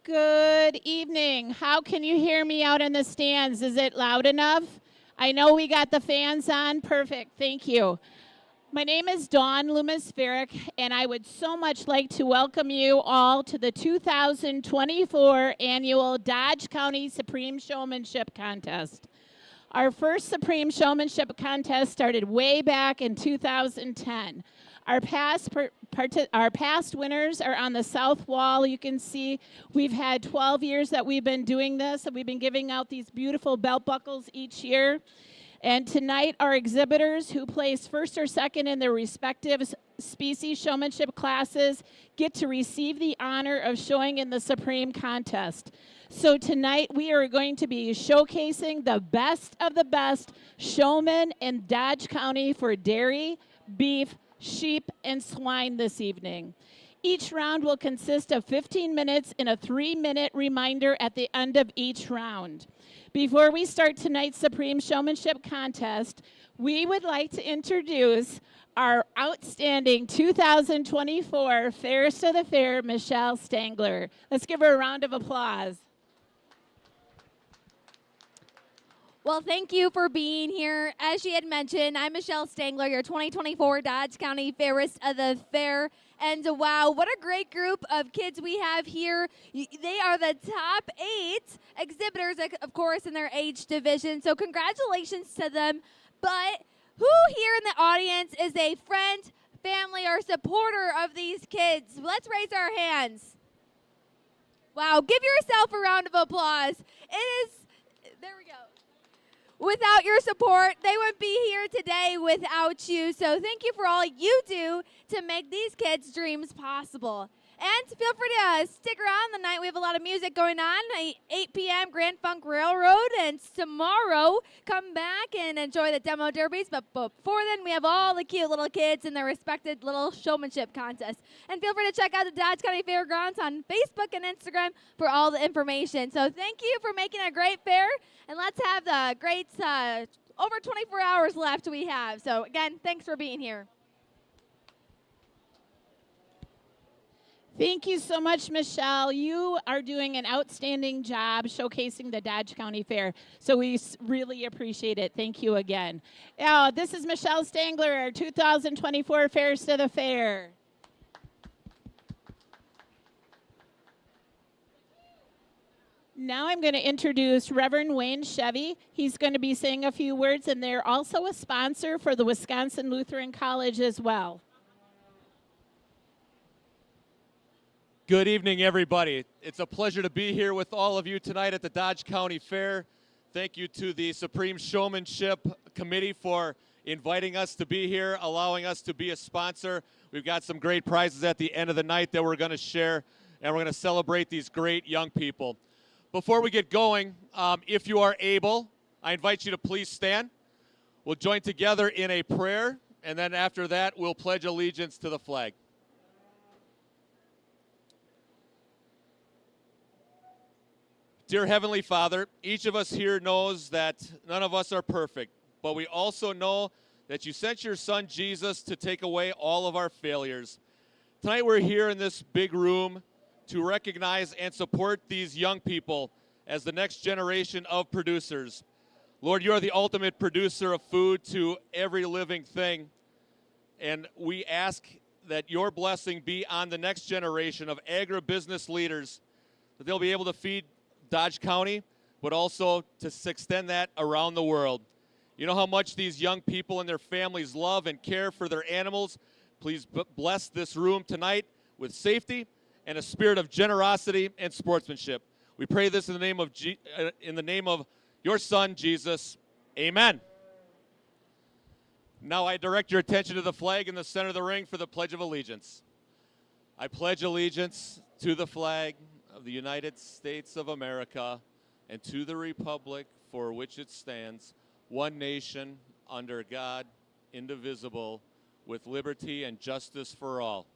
Good evening. How can you hear me out in the stands? Is it loud enough? I know we got the fans on. Perfect. Thank you. My name is Dawn Loomis-Farrick, and I would so much like to welcome you all to the 2024 annual Dodge County Supreme Showmanship Contest. Our first Supreme Showmanship Contest started way back in 2010. Our past winners are on the south wall. You can see we've had 12 years that we've been doing this, and we've been giving out these beautiful belt buckles each year. And tonight, our exhibitors who place first or second in their respective species showmanship classes get to receive the honor of showing in the Supreme Contest. So tonight, we are going to be showcasing the best of the best showmen in Dodge County for dairy, beef, sheep, and swine this evening. Each round will consist of 15 minutes and a 3-minute reminder at the end of each round. Before we start tonight's Supreme Showmanship Contest, we would like to introduce our outstanding 2024 Fairest of the Fair, Michelle Stangler. Let's give her a round of applause. Well, thank you for being here. As she had mentioned, I'm Michelle Stangler, your 2024 Dodge County Fairest of the Fair. And wow, what a great group of kids we have here. They are the top 8 exhibitors, of course, in their age division. So congratulations to them. But who here in the audience is a friend, family, or supporter of these kids? Let's raise our hands. Wow, give yourself a round of applause. There we go. Without your support, they wouldn't be here today without you. So thank you for all you do to make these kids' dreams possible. And feel free to stick around the night. We have a lot of music going on. 8 p.m. Grand Funk Railroad. And tomorrow, come back and enjoy the demo derbies. But before then, we have all the cute little kids in their respected little showmanship contests. And feel free to check out the Dodge County Fairgrounds on Facebook and Instagram for all the information. So thank you for making a great fair. And let's have the great over 24 hours left we have. So again, thanks for being here. Thank you so much, Michelle. You are doing an outstanding job showcasing the Dodge County Fair, so we really appreciate it. Thank you again. This is Michelle Stangler, our 2024 Fairest of the Fair. Now I'm going to introduce Reverend Wayne Chevy. He's going to be saying a few words, and they're also a sponsor for the Wisconsin Lutheran College as well. Good evening, everybody. It's a pleasure to be here with all of you tonight at the Dodge County Fair. Thank you to the Supreme Showmanship Committee for inviting us to be here, allowing us to be a sponsor. We've got some great prizes at the end of the night that we're going to share, and we're going to celebrate these great young people. Before we get going, if you are able, I invite you to please stand. We'll join together in a prayer, and then after that, we'll pledge allegiance to the flag. Dear Heavenly Father, each of us here knows that none of us are perfect, but we also know that you sent your Son Jesus to take away all of our failures. Tonight we're here in this big room to recognize and support these young people as the next generation of producers. Lord, you are the ultimate producer of food to every living thing, and we ask that your blessing be on the next generation of agribusiness leaders, that they'll be able to feed Dodge County, but also to extend that around the world. You know how much these young people and their families love and care for their animals. Please bless this room tonight with safety and a spirit of generosity and sportsmanship. We pray this in the name of your Son, Jesus. Amen. Now I direct your attention to the flag in the center of the ring for the Pledge of Allegiance. I pledge allegiance to the flag of the United States of America and to the republic for which it stands, one nation, under God, indivisible, with liberty and justice for all.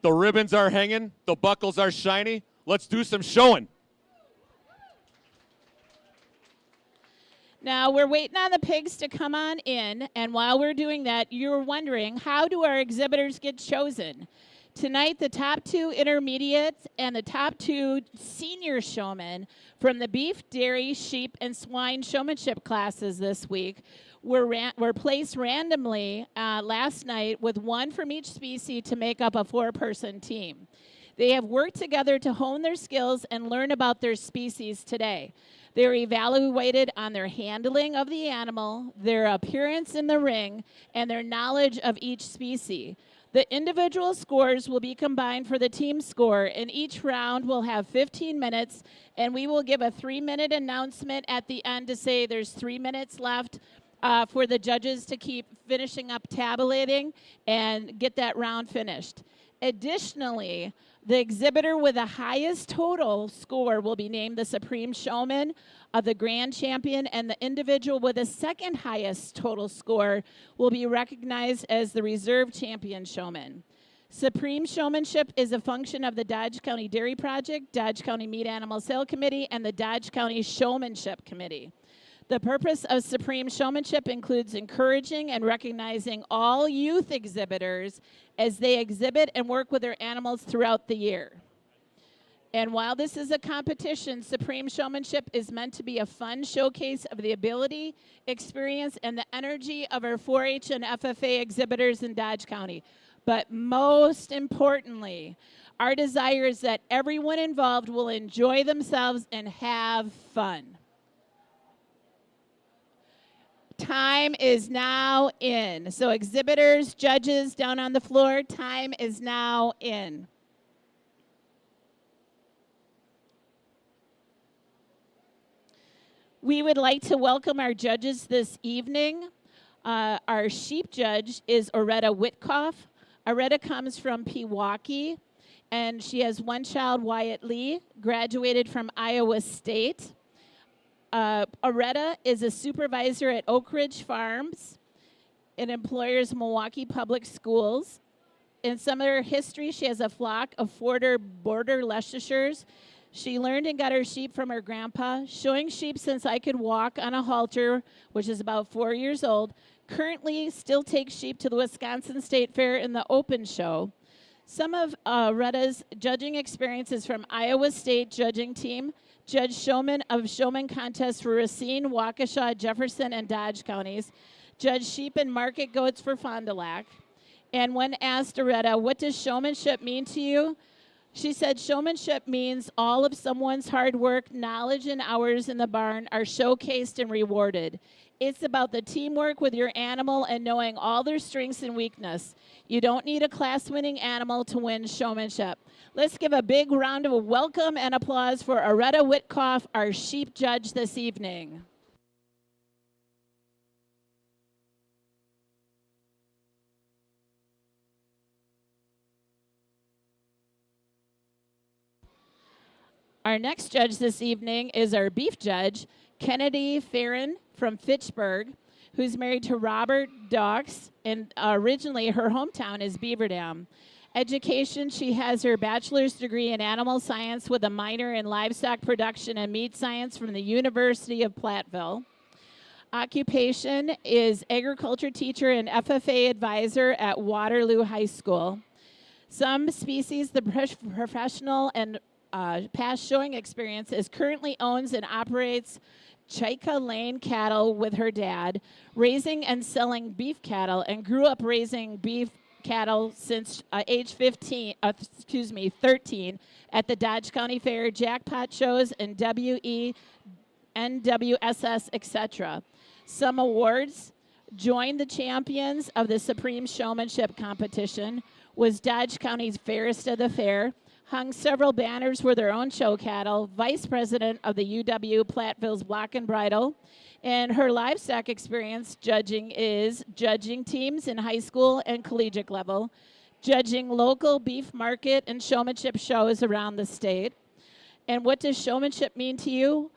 The ribbons are hanging, the buckles are shiny. Let's do some showing. Now, we're waiting on the pigs to come on in, and while we're doing that, you're wondering, how do our exhibitors get chosen? Tonight, the top 2 intermediates and the top 2 senior showmen from the beef, dairy, sheep, and swine showmanship classes this week were placed randomly last night with one from each species to make up a 4-person team. They have worked together to hone their skills and learn about their species today. They are evaluated on their handling of the animal, their appearance in the ring, and their knowledge of each species. The individual scores will be combined for the team score, and each round will have 15 minutes, and we will give a 3-minute announcement at the end to say there's 3 minutes left for the judges to keep finishing up tabulating and get that round finished. Additionally, the exhibitor with the highest total score will be named the Supreme Showman of the Grand Champion, and the individual with the second highest total score will be recognized as the Reserve Champion Showman. Supreme Showmanship is a function of the Dodge County Dairy Project, Dodge County Meat Animal Sale Committee, and the Dodge County Showmanship Committee. The purpose of Supreme Showmanship includes encouraging and recognizing all youth exhibitors as they exhibit and work with their animals throughout the year. And while this is a competition, Supreme Showmanship is meant to be a fun showcase of the ability, experience, and the energy of our 4-H and FFA exhibitors in Dodge County. But most importantly, our desire is that everyone involved will enjoy themselves and have fun. Time is now in. So exhibitors, judges down on the floor, time is now in. We would like to welcome our judges this evening. Our sheep judge is Oretta Witkoff. Oretta comes from Pewaukee, and she has one child, Wyatt Lee, graduated from Iowa State. Oretta is a supervisor at Oak Ridge Farms. It employs Milwaukee Public Schools. In some of her history, she has a flock of Border Leicestershires. She learned and got her sheep from her grandpa, showing sheep since I could walk on a halter, which is about 4 years old. Currently still takes sheep to the Wisconsin State Fair in the open show. Some of Retta's judging experiences from Iowa State judging team, judge showman of showman contests for Racine, Waukesha, Jefferson, and Dodge counties, judge sheep and market goats for Fond du Lac. And when asked Oretta, what does showmanship mean to you? She said, showmanship means all of someone's hard work, knowledge, and hours in the barn are showcased and rewarded. It's about the teamwork with your animal and knowing all their strengths and weakness. You don't need a class-winning animal to win showmanship. Let's give a big round of welcome and applause for Oretta Witkoff, our sheep judge this evening. Our next judge this evening is our beef judge, Kennedy Farron from Fitchburg, who's married to Robert Dawkes, and originally her hometown is Beaver Dam. Education, she has her bachelor's degree in animal science with a minor in livestock production and meat science from the University of Platteville. Occupation is agriculture teacher and FFA advisor at Waterloo High School. Some species, the professional and past showing experience is currently owns and operates Chika Lane cattle with her dad, raising and selling beef cattle, and grew up raising beef cattle since age 13 at the Dodge County Fair, jackpot shows, and WE, NWSS, etc. Some awards: joined the champions of the Supreme Showmanship competition, was Dodge County's fairest of the fair, hung several banners with their own show cattle, vice president of the UW Platteville's Block and Bridle. And her livestock experience judging is judging teams in high school and collegiate level, judging local beef market and showmanship shows around the state. And what does showmanship mean to you?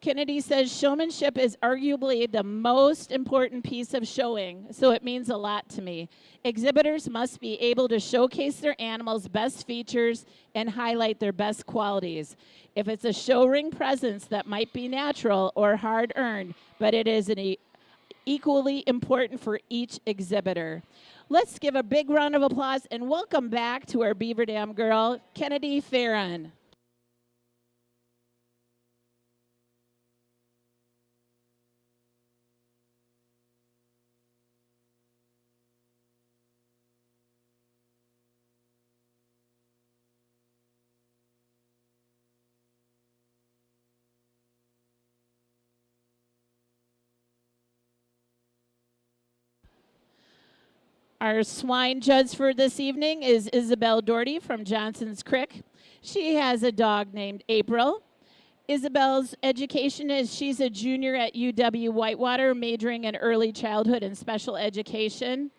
Kennedy says showmanship is arguably the most important piece of showing, so it means a lot to me. Exhibitors must be able to showcase their animals' best features and highlight their best qualities. If it's a show ring presence, that might be natural or hard-earned, but it is equally important for each exhibitor. Let's give a big round of applause and welcome back to our Beaver Dam girl, Kennedy Farron. Our swine judge for this evening is Isabel Doherty from Johnson's Creek. She has a dog named April. Isabel's education is she's a junior at UW Whitewater, majoring in early childhood and special education.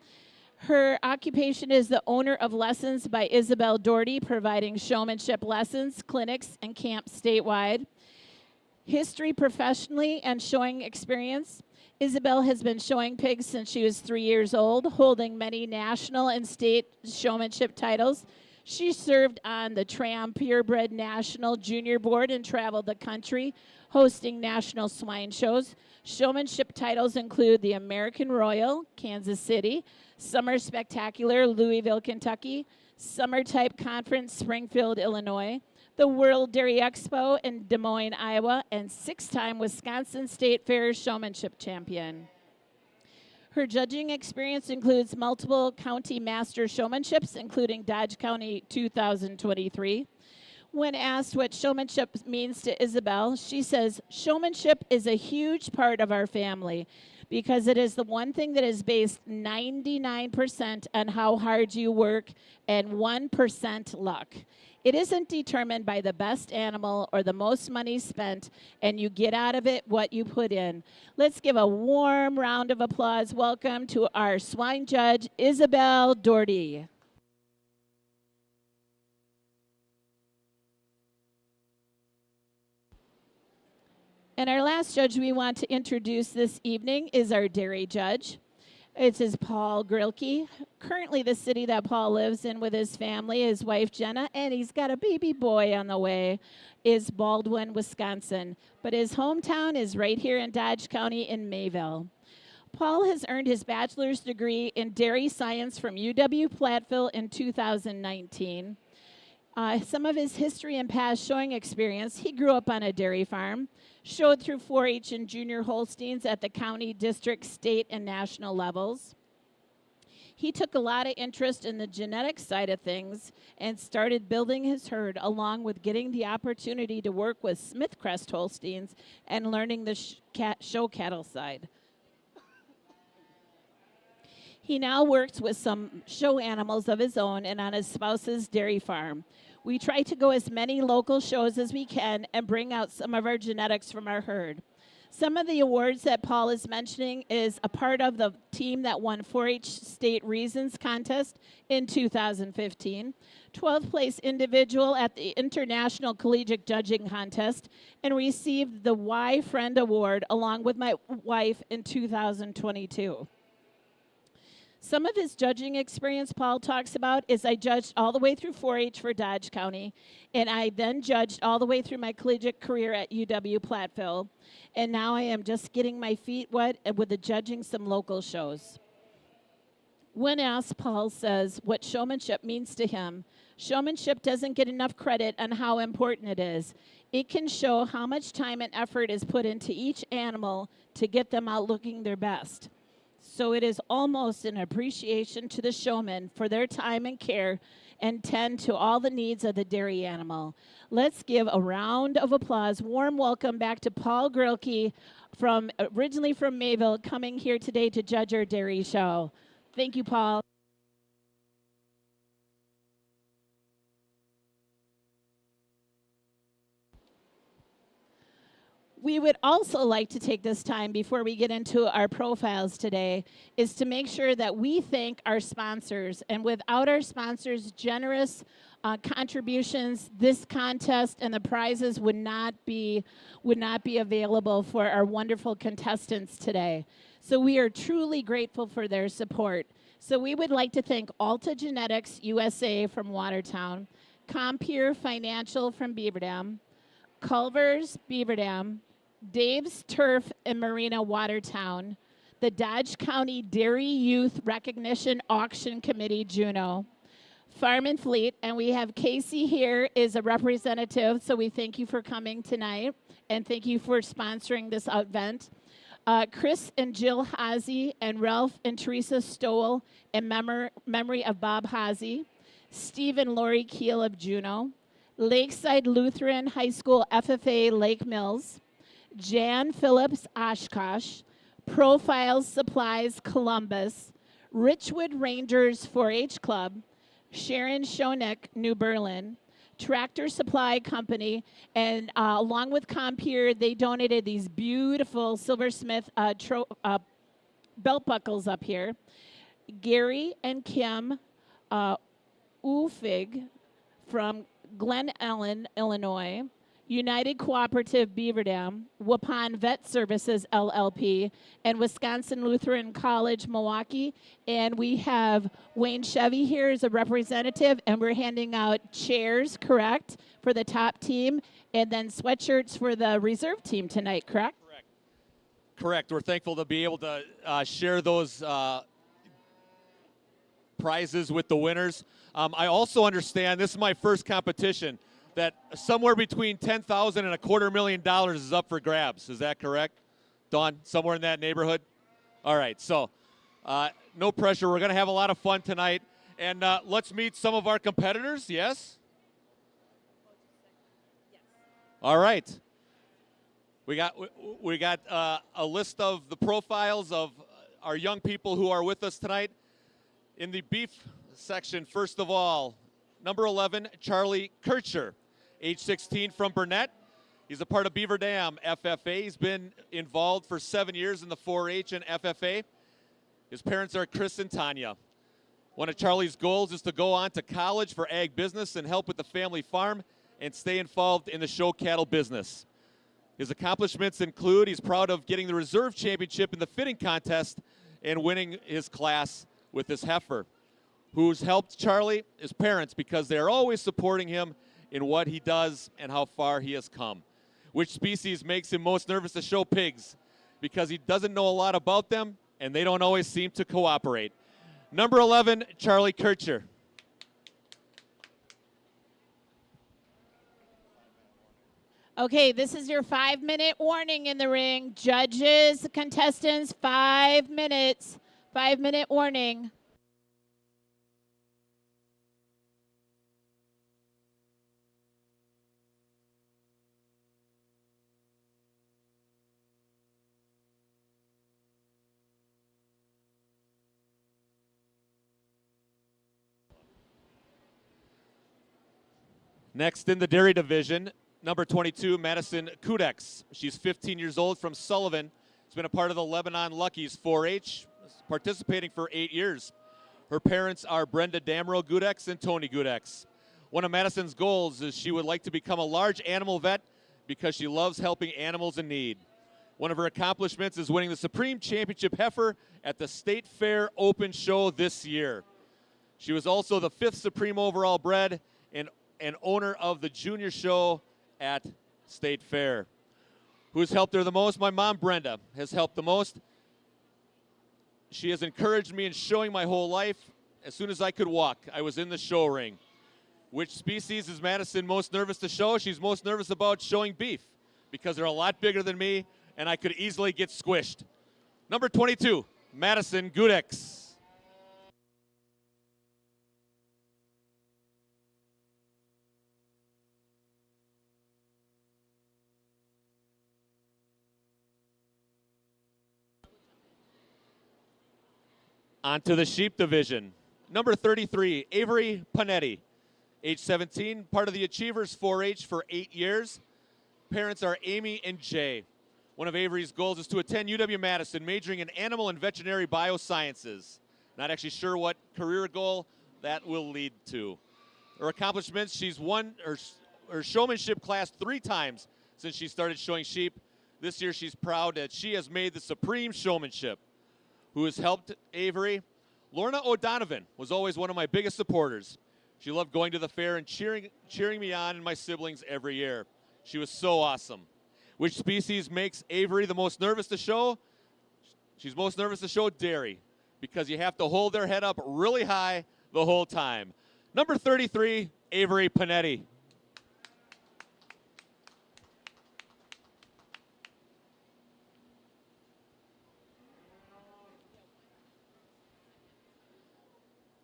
Her occupation is the owner of Lessons by Isabel Doherty, providing showmanship lessons, clinics, and camps statewide. History professionally and showing experience. Isabel has been showing pigs since she was 3 years old, holding many national and state showmanship titles. She served on the Tram Purebred National Junior Board and traveled the country, hosting national swine shows. Showmanship titles include the American Royal, Kansas City, Summer Spectacular, Louisville, Kentucky, Summer Type Conference, Springfield, Illinois, the World Dairy Expo in Des Moines, Iowa, and 6-time Wisconsin State Fair showmanship champion. Her judging experience includes multiple county master showmanships, including Dodge County 2023. When asked what showmanship means to Isabel, she says, "Showmanship is a huge part of our family because it is the one thing that is based 99% on how hard you work and 1% luck. It isn't determined by the best animal or the most money spent, and you get out of it what you put in." Let's give a warm round of applause. Welcome to our swine judge, Isabel Doherty. And our last judge we want to introduce this evening is our dairy judge. It is Paul Grilke, currently the city that Paul lives in with his family, his wife Jenna, and he's got a baby boy on the way, is Baldwin, Wisconsin. But his hometown is right here in Dodge County in Mayville. Paul has earned his bachelor's degree in dairy science from UW Platteville in 2019. Some of his history and past showing experience: he grew up on a dairy farm, showed through 4-H and junior Holsteins at the county, district, state, and national levels. He took a lot of interest in the genetic side of things and started building his herd, along with getting the opportunity to work with Smithcrest Holsteins and learning the show cattle side. He now works with some show animals of his own and on his spouse's dairy farm. We try to go as many local shows as we can and bring out some of our genetics from our herd. Some of the awards that Paul is mentioning is a part of the team that won 4-H State Reasons Contest in 2015, 12th place individual at the International Collegiate Judging Contest, and received the Y Friend Award along with my wife in 2022. Some of his judging experience Paul talks about is I judged all the way through 4-H for Dodge County, and I then judged all the way through my collegiate career at UW Platteville, and now I am just getting my feet wet with the judging some local shows. When asked, Paul says what showmanship means to him: showmanship doesn't get enough credit on how important it is. It can show how much time and effort is put into each animal to get them out looking their best. So it is almost an appreciation to the showmen for their time and care and tend to all the needs of the dairy animal. Let's give a round of applause. Warm welcome back to Paul Grilke, originally from Mayville, coming here today to judge our dairy show. Thank you, Paul. We would also like to take this time before we get into our profiles today is to make sure that we thank our sponsors. And without our sponsors' generous contributions, this contest and the prizes would not be available for our wonderful contestants today. So we are truly grateful for their support. So we would like to thank Alta Genetics USA from Watertown, Compeer Financial from Beaver Dam, Culver's Beaver Dam, Dave's Turf and Marina Watertown, the Dodge County Dairy Youth Recognition Auction Committee, Juneau. Farm and Fleet, and we have Casey here is a representative, so we thank you for coming tonight, and thank you for sponsoring this event. Chris and Jill Hazy, and Ralph and Teresa Stowell in memory of Bob Hazy. Steve and Lori Keel of Juneau. Lakeside Lutheran High School FFA Lake Mills. Jan Phillips Oshkosh. Profiles Supplies Columbus. Richwood Rangers 4-H Club. Sharon Schoeneck, New Berlin. Tractor Supply Company, and along with Compeer, they donated these beautiful silversmith belt buckles up here. Gary and Kim Ufig from Glen Ellen, Illinois. United Cooperative Beaver Dam, Waupun Vet Services LLP, and Wisconsin Lutheran College, Milwaukee. And we have Wayne Chevy here as a representative, and we're handing out chairs, correct, for the top team, and then sweatshirts for the reserve team tonight, correct? Correct. We're thankful to be able to share those prizes with the winners. I also understand, this is my first competition, that somewhere between $10,000 and $250,000 is up for grabs. Is that correct, Dawn? Somewhere in that neighborhood? All right, so no pressure. We're going to have a lot of fun tonight. And let's meet some of our competitors, yes? All right. We got a list of the profiles of our young people who are with us tonight. In the beef section, first of all, number 11, Charlie Kircher, age 16, from Burnett. He's a part of Beaver Dam FFA. He's been involved for 7 years in the 4-H and FFA. His parents are Chris and Tanya. One of Charlie's goals is to go on to college for ag business and help with the family farm and stay involved in the show cattle business. His accomplishments include he's proud of getting the reserve championship in the fitting contest and winning his class with this heifer. Who's helped Charlie? His parents, because they're always supporting him in what he does and how far he has come. Which species makes him most nervous to show pigs? Because he doesn't know a lot about them, and they don't always seem to cooperate. Number 11, Charlie Kircher. Okay, this is your 5-minute warning in the ring. Judges, contestants, 5 minutes. 5-minute warning. Next in the dairy division, number 22, Madison Kudex. She's 15 years old from Sullivan. She's been a part of the Lebanon Luckies 4-H, participating for 8 years. Her parents are Brenda Damro Gudex and Tony Gudex. One of Madison's goals is she would like to become a large animal vet because she loves helping animals in need. One of her accomplishments is winning the Supreme Championship heifer at the State Fair Open Show this year. She was also the 5th Supreme overall bred and owner of the junior show at State Fair. Who's helped her the most? My mom, Brenda, has helped the most. She has encouraged me in showing my whole life. As soon as I could walk, I was in the show ring. Which species is Madison most nervous to show? She's most nervous about showing beef because they're a lot bigger than me and I could easily get squished. Number 22, Madison Gudex. On to the sheep division. Number 33, Avery Panetti, age 17, part of the Achievers 4-H for 8 years. Parents are Amy and Jay. One of Avery's goals is to attend UW-Madison, majoring in animal and veterinary biosciences. Not actually sure what career goal that will lead to. Her accomplishments, she's won her showmanship class 3 times since she started showing sheep. This year she's proud that she has made the Supreme Showmanship. Who has helped Avery? Lorna O'Donovan was always one of my biggest supporters. She loved going to the fair and cheering me on and my siblings every year. She was so awesome. Which species makes Avery the most nervous to show? She's most nervous to show dairy because you have to hold their head up really high the whole time. Number 33, Avery Panetti.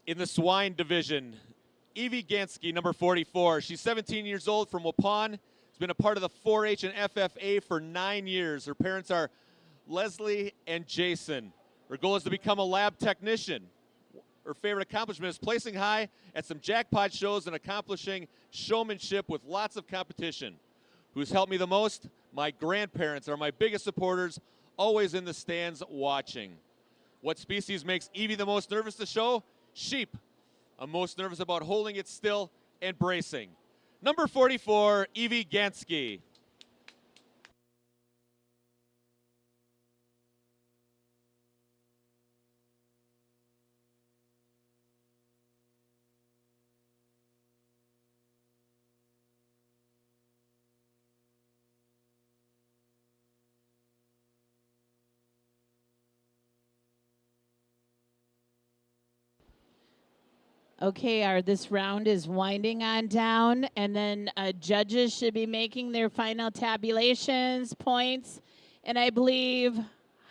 In the swine division, Evie Gansky, number 44. She's 17 years old from Waupun. Has been a part of the 4-H and FFA for 9 years. Her parents are Leslie and Jason. Her goal is to become a lab technician. Her favorite accomplishment is placing high at some jackpot shows and accomplishing showmanship with lots of competition. Who's helped me the most? My grandparents are my biggest supporters, always in the stands watching. What species makes Evie the most nervous to show? Sheep. I'm most nervous about holding it still and bracing. Number 44, Evie Gansky. Okay, this round is winding on down, and then judges should be making their final tabulations, points, and I believe,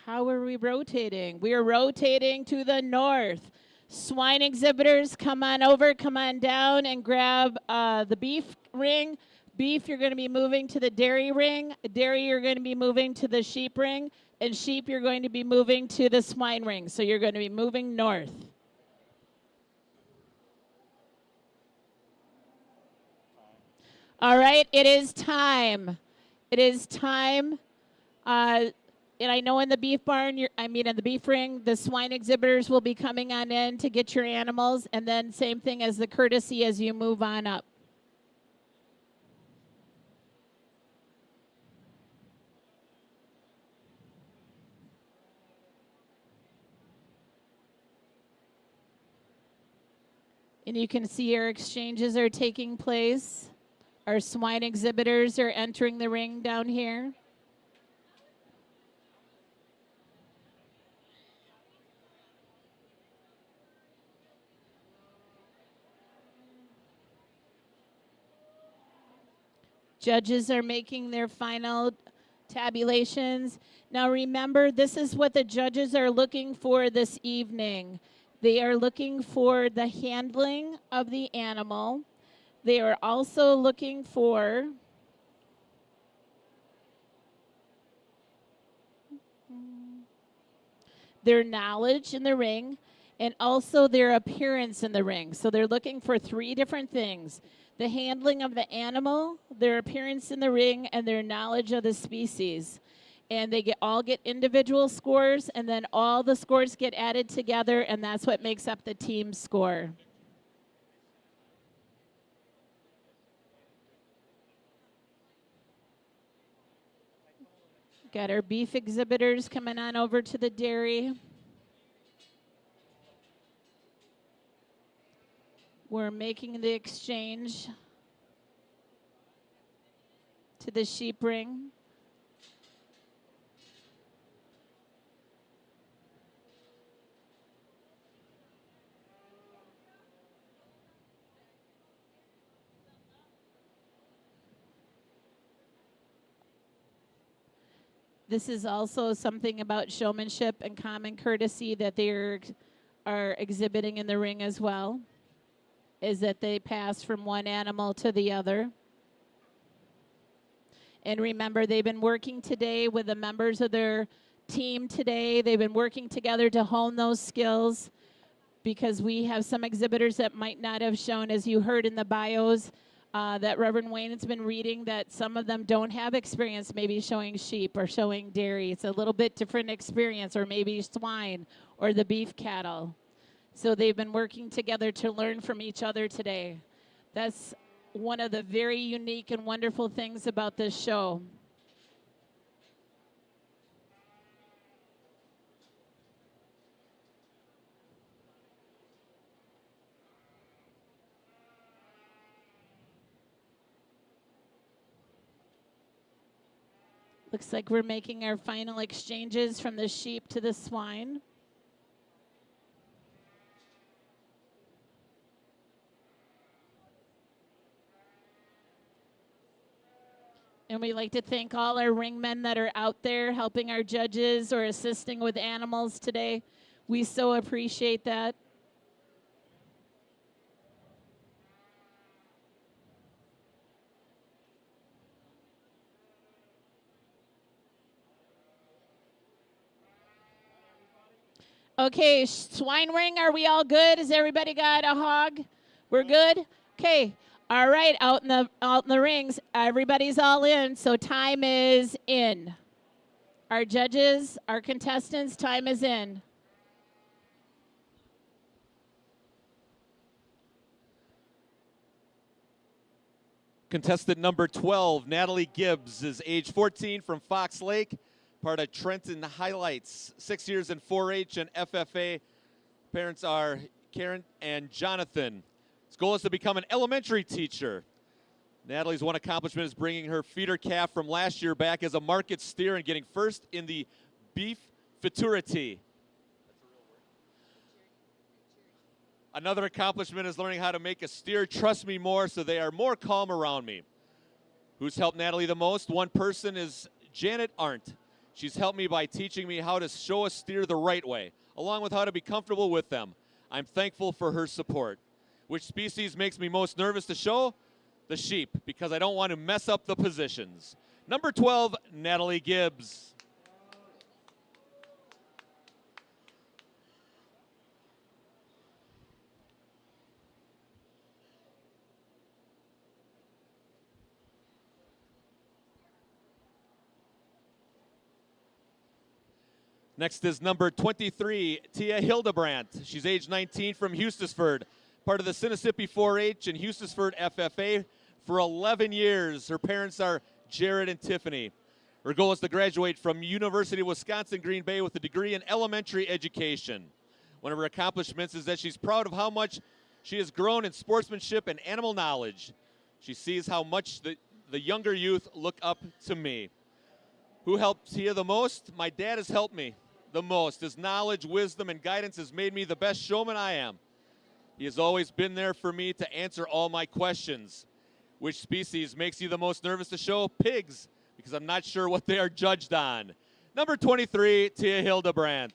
how are we rotating? We are rotating to the north. Swine exhibitors, come on over, come on down and grab the beef ring. Beef, you're going to be moving to the dairy ring. Dairy, you're going to be moving to the sheep ring. And sheep, you're going to be moving to the swine ring. So you're going to be moving north. All right, it is time. It is time. And I know in the beef barn, in the beef ring, the swine exhibitors will be coming on in to get your animals. And then same thing as the courtesy as you move on up. And you can see our exchanges are taking place. Our swine exhibitors are entering the ring down here. Judges are making their final tabulations. Now remember, this is what the judges are looking for this evening. They are looking for the handling of the animal. They are also looking for their knowledge in the ring and also their appearance in the ring. So they're looking for 3 different things: the handling of the animal, their appearance in the ring, and their knowledge of the species. And they all get individual scores, and then all the scores get added together, and that's what makes up the team score. Got our beef exhibitors coming on over to the dairy. We're making the exchange to the sheep ring. This is also something about showmanship and common courtesy that they are exhibiting in the ring as well, is that they pass from one animal to the other. And remember, they've been working today with the members of their team today. They've been working together to hone those skills, because we have some exhibitors that might not have shown, as you heard in the bios, that Reverend Wayne has been reading, that some of them don't have experience maybe showing sheep or showing dairy. It's a little bit different experience, or maybe swine or the beef cattle. So they've been working together to learn from each other today. That's one of the very unique and wonderful things about this show. Looks like we're making our final exchanges from the sheep to the swine. And we'd like to thank all our ringmen that are out there helping our judges or assisting with animals today. We so appreciate that. Okay, swine ring, are we all good? Has everybody got a hog? We're good? Okay. All right, out in the rings, everybody's all in, so time is in. Our judges, our contestants, time is in. Contestant number 12, Natalie Gibbs, is age 14 from Fox Lake, part of Trenton Highlights, 6 years in 4-H and FFA. Parents are Karen and Jonathan. His goal is to become an elementary teacher. Natalie's one accomplishment is bringing her feeder calf from last year back as a market steer and getting first in the beef futurity. Another accomplishment is learning how to make a steer trust me more so they are more calm around me. Who's helped Natalie the most? One person is Janet Arndt. She's helped me by teaching me how to show a steer the right way, along with how to be comfortable with them. I'm thankful for her support. Which species makes me most nervous to show? The sheep, because I don't want to mess up the positions. Number 12, Natalie Gibbs. Next is number 23, Tia Hildebrandt. She's age 19 from Hustisford, part of the Sinisippi 4-H and Hustisford FFA for 11 years. Her parents are Jared and Tiffany. Her goal is to graduate from University of Wisconsin Green Bay with a degree in elementary education. One of her accomplishments is that she's proud of how much she has grown in sportsmanship and animal knowledge. She sees how much the younger youth look up to me. Who helped Tia the most? My dad has helped me the most. His knowledge, wisdom, and guidance has made me the best showman I am. He has always been there for me to answer all my questions. Which species makes you the most nervous to show? Pigs, because I'm not sure what they are judged on. Number 23, Tia Hildebrandt.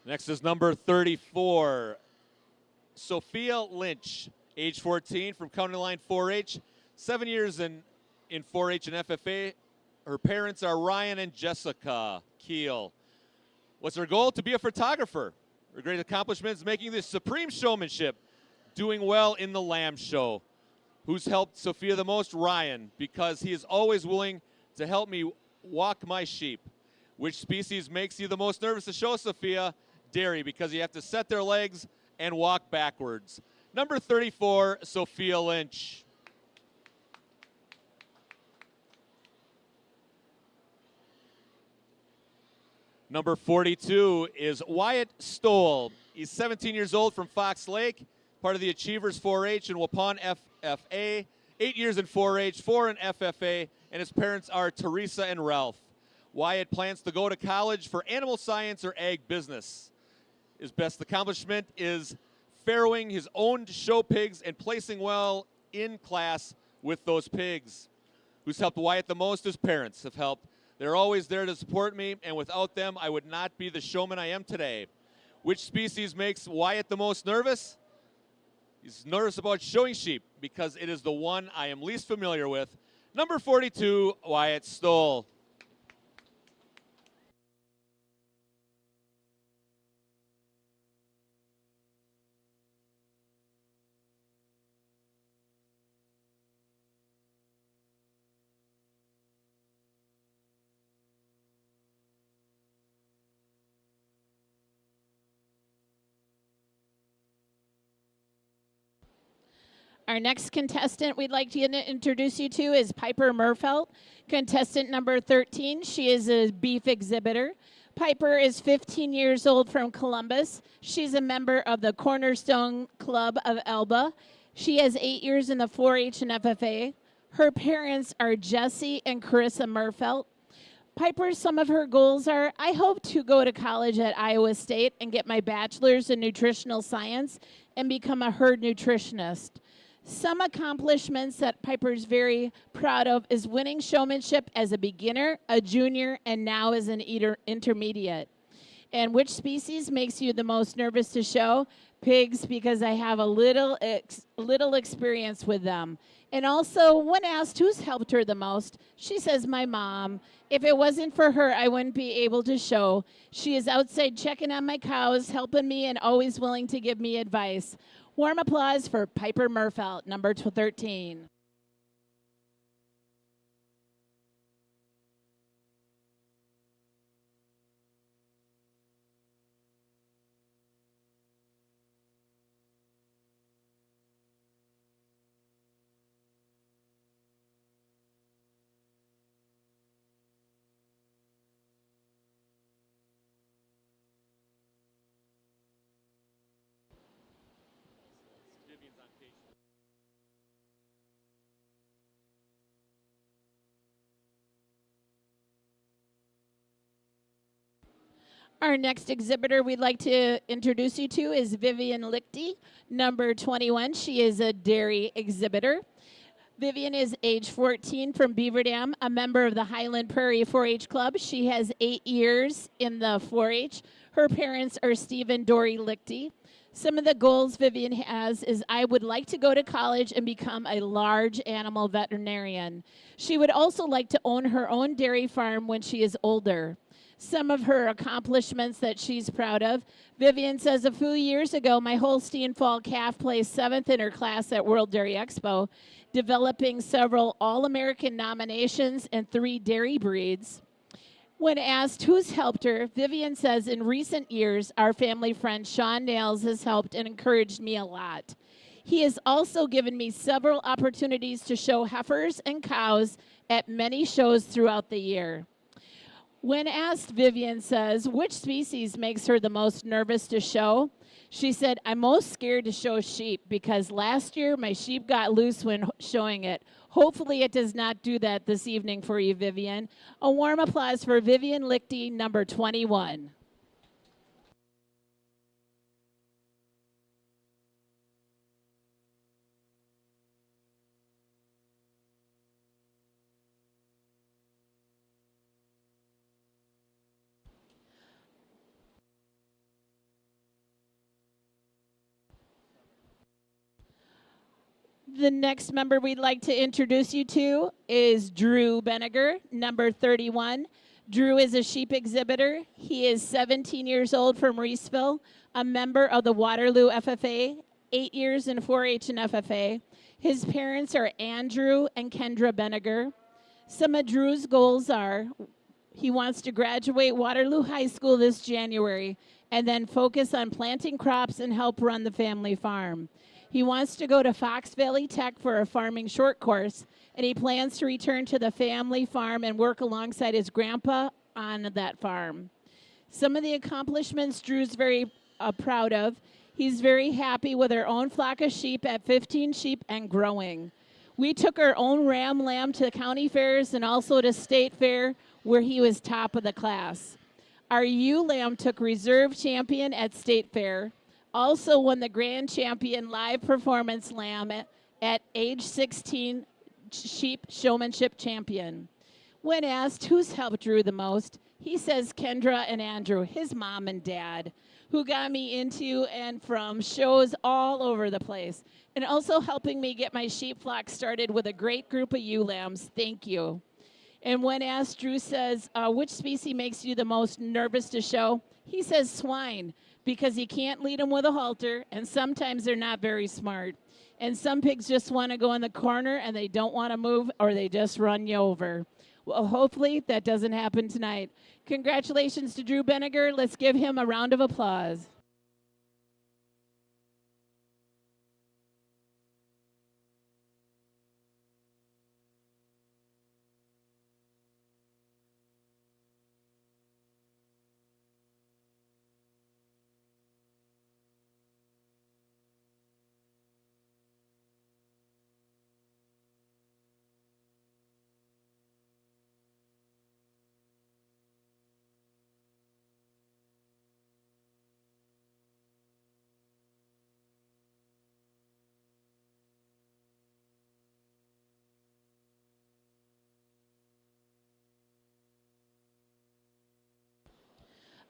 Next is number 34, Sophia Lynch, age 14, from County Line 4-H, 7 years in 4-H and FFA. Her parents are Ryan and Jessica Keel. What's her goal? To be a photographer. Her great accomplishment is making this supreme showmanship, doing well in the Lamb Show. Who's helped Sophia the most? Ryan, because he is always willing to help me walk my sheep. Which species makes you the most nervous to show, Sophia? Dairy, because you have to set their legs and walk backwards. Number 34, Sophia Lynch. Number 42 is Wyatt Stoll. He's 17 years old from Fox Lake, part of the Achievers 4-H and Waupun FFA, 8 years in 4-H, 4 in FFA, and his parents are Teresa and Ralph. Wyatt plans to go to college for animal science or ag business. His best accomplishment is farrowing his own show pigs and placing well in class with those pigs. Who's helped Wyatt the most? His parents have helped. They're always there to support me, and without them, I would not be the showman I am today. Which species makes Wyatt the most nervous? He's nervous about showing sheep because it is the one I am least familiar with. Number 42, Wyatt Stoll. Our next contestant we'd like to introduce you to is Piper Murfelt, contestant number 13. She is a beef exhibitor. Piper is 15 years old from Columbus. She's a member of the Cornerstone Club of Elba. She has 8 years in the 4-H and FFA. Her parents are Jesse and Carissa Murfelt. Piper, some of her goals are, I hope to go to college at Iowa State and get my bachelor's in nutritional science and become a herd nutritionist. Some accomplishments that Piper's very proud of is winning showmanship as a beginner, a junior, and now as an intermediate. And which species makes you the most nervous to show? Pigs, because I have a little experience with them. And also, when asked who's helped her the most, she says, my mom. If it wasn't for her, I wouldn't be able to show. She is outside checking on my cows, helping me, and always willing to give me advice. Warm applause for Piper Murfelt, number 13. Our next exhibitor we'd like to introduce you to is Vivian Lichty, number 21. She is a dairy exhibitor. Vivian is age 14 from Beaver Dam, a member of the Highland Prairie 4-H Club. She has 8 years in the 4-H. Her parents are Steve and Dory Lichty. Some of the goals Vivian has is I would like to go to college and become a large animal veterinarian. She would also like to own her own dairy farm when she is older. Some of her accomplishments that she's proud of. Vivian says, a few years ago, my Holstein Fall calf placed 7th in her class at World Dairy Expo, developing several All-American nominations and 3 dairy breeds. When asked who's helped her, Vivian says, in recent years, our family friend Sean Nails has helped and encouraged me a lot. He has also given me several opportunities to show heifers and cows at many shows throughout the year. When asked, Vivian says, which species makes her the most nervous to show? She said, I'm most scared to show sheep because last year my sheep got loose when showing it. Hopefully it does not do that this evening for you, Vivian. A warm applause for Vivian Lichty, number 21. The next member we'd like to introduce you to is Drew Benniger, number 31. Drew is a sheep exhibitor. He is 17 years old from Reeseville, a member of the Waterloo FFA, 8 years in 4-H and FFA. His parents are Andrew and Kendra Benniger. Some of Drew's goals are he wants to graduate Waterloo High School this January and then focus on planting crops and help run the family farm. He wants to go to Fox Valley Tech for a farming short course, and he plans to return to the family farm and work alongside his grandpa on that farm. Some of the accomplishments Drew's very proud of. He's very happy with our own flock of sheep at 15 sheep and growing. We took our own ram lamb to county fairs and also to state fair where he was top of the class. Our ewe lamb took reserve champion at state fair. Also won the grand champion live performance lamb at age 16 sheep showmanship champion. When asked who's helped Drew the most, he says Kendra and Andrew, his mom and dad, who got me into and from shows all over the place, and also helping me get my sheep flock started with a great group of ewe lambs. Thank you. And when asked, Drew says, which species makes you the most nervous to show? He says swine, because he can't lead them with a halter, and sometimes they're not very smart. And some pigs just want to go in the corner, and they don't want to move, or they just run you over. Well, hopefully that doesn't happen tonight. Congratulations to Drew Benniger. Let's give him a round of applause.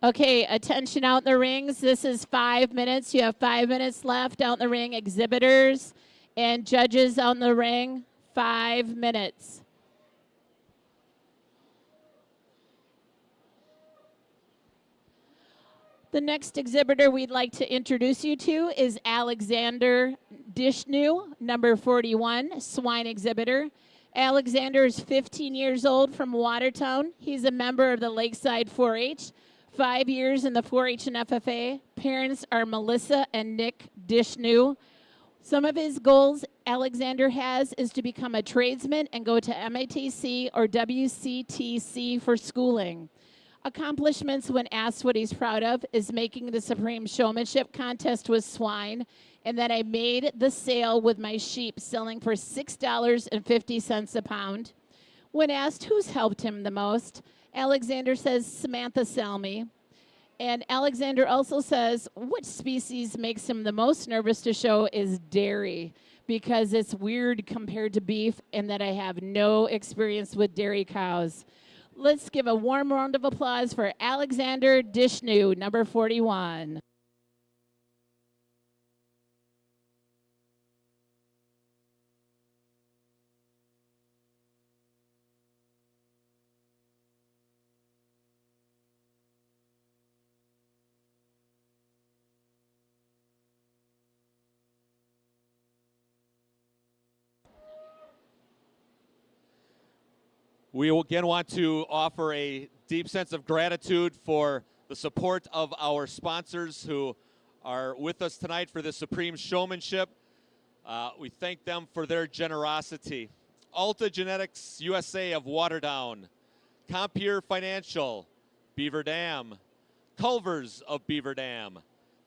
Okay, attention out in the rings. This is 5 minutes. You have 5 minutes left out in the ring. Exhibitors and judges out in the ring. 5 minutes. The next exhibitor we'd like to introduce you to is Alexander Dishnu, number 41, swine exhibitor. Alexander is 15 years old from Watertown. He's a member of the Lakeside 4-H, 5 years in the 4-H and FFA. Parents are Melissa and Nick Dishnu. Some of his goals Alexander has is to become a tradesman and go to MATC or WCTC for schooling. Accomplishments when asked what he's proud of is making the Supreme Showmanship contest with swine, and that I made the sale with my sheep selling for $6.50 a pound. When asked who's helped him the most, Alexander says Samantha Salmi. And Alexander also says which species makes him the most nervous to show is dairy, because it's weird compared to beef and that I have no experience with dairy cows. Let's give a warm round of applause for Alexander Dishnu, number 41. We again want to offer a deep sense of gratitude for the support of our sponsors who are with us tonight for the Supreme Showmanship. We thank them for their generosity. Alta Genetics USA of Waterdown, Compeer Financial, Beaver Dam, Culvers of Beaver Dam,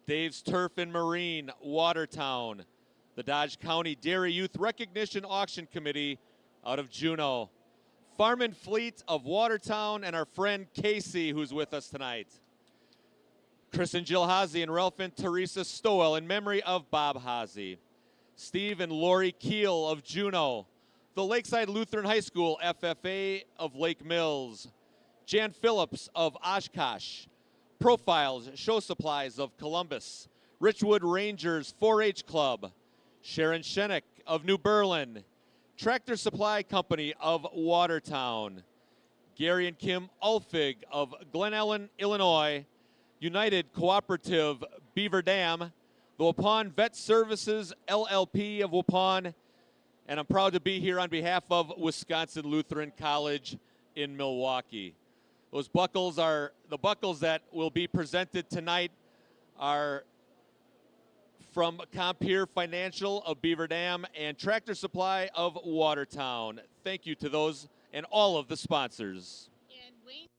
Dave's Turf and Marine, Watertown, the Dodge County Dairy Youth Recognition Auction Committee out of Juneau, Farm and Fleet of Watertown, and our friend Casey, who's with us tonight. Chris and Jill Hazy and Ralph and Teresa Stowell in memory of Bob Hazy. Steve and Lori Keel of Juneau. The Lakeside Lutheran High School FFA of Lake Mills. Jan Phillips of Oshkosh. Profiles Show Supplies of Columbus. Richwood Rangers 4-H Club. Sharon Shenik of New Berlin. Tractor Supply Company of Watertown. Gary and Kim Ulfig of Glen Ellen, Illinois. United Cooperative Beaver Dam. The Waupun Vet Services LLP of Waupun. And I'm proud to be here on behalf of Wisconsin Lutheran College in Milwaukee. Those buckles are, the buckles that will be presented tonight are from Compeer Financial of Beaver Dam and Tractor Supply of Watertown. Thank you to those and all of the sponsors. And Wayne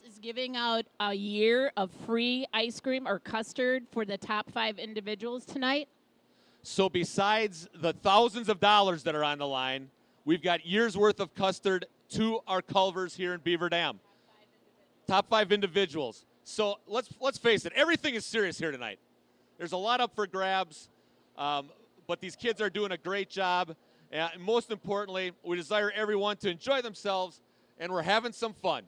is giving out a year of free ice cream or custard for the top 5 individuals tonight. So besides the thousands of dollars that are on the line, we've got years worth of custard to our Culvers here in Beaver Dam. Top 5 individuals. So let's face it, everything is serious here tonight. There's a lot up for grabs, but these kids are doing a great job. And most importantly, we desire everyone to enjoy themselves, and we're having some fun.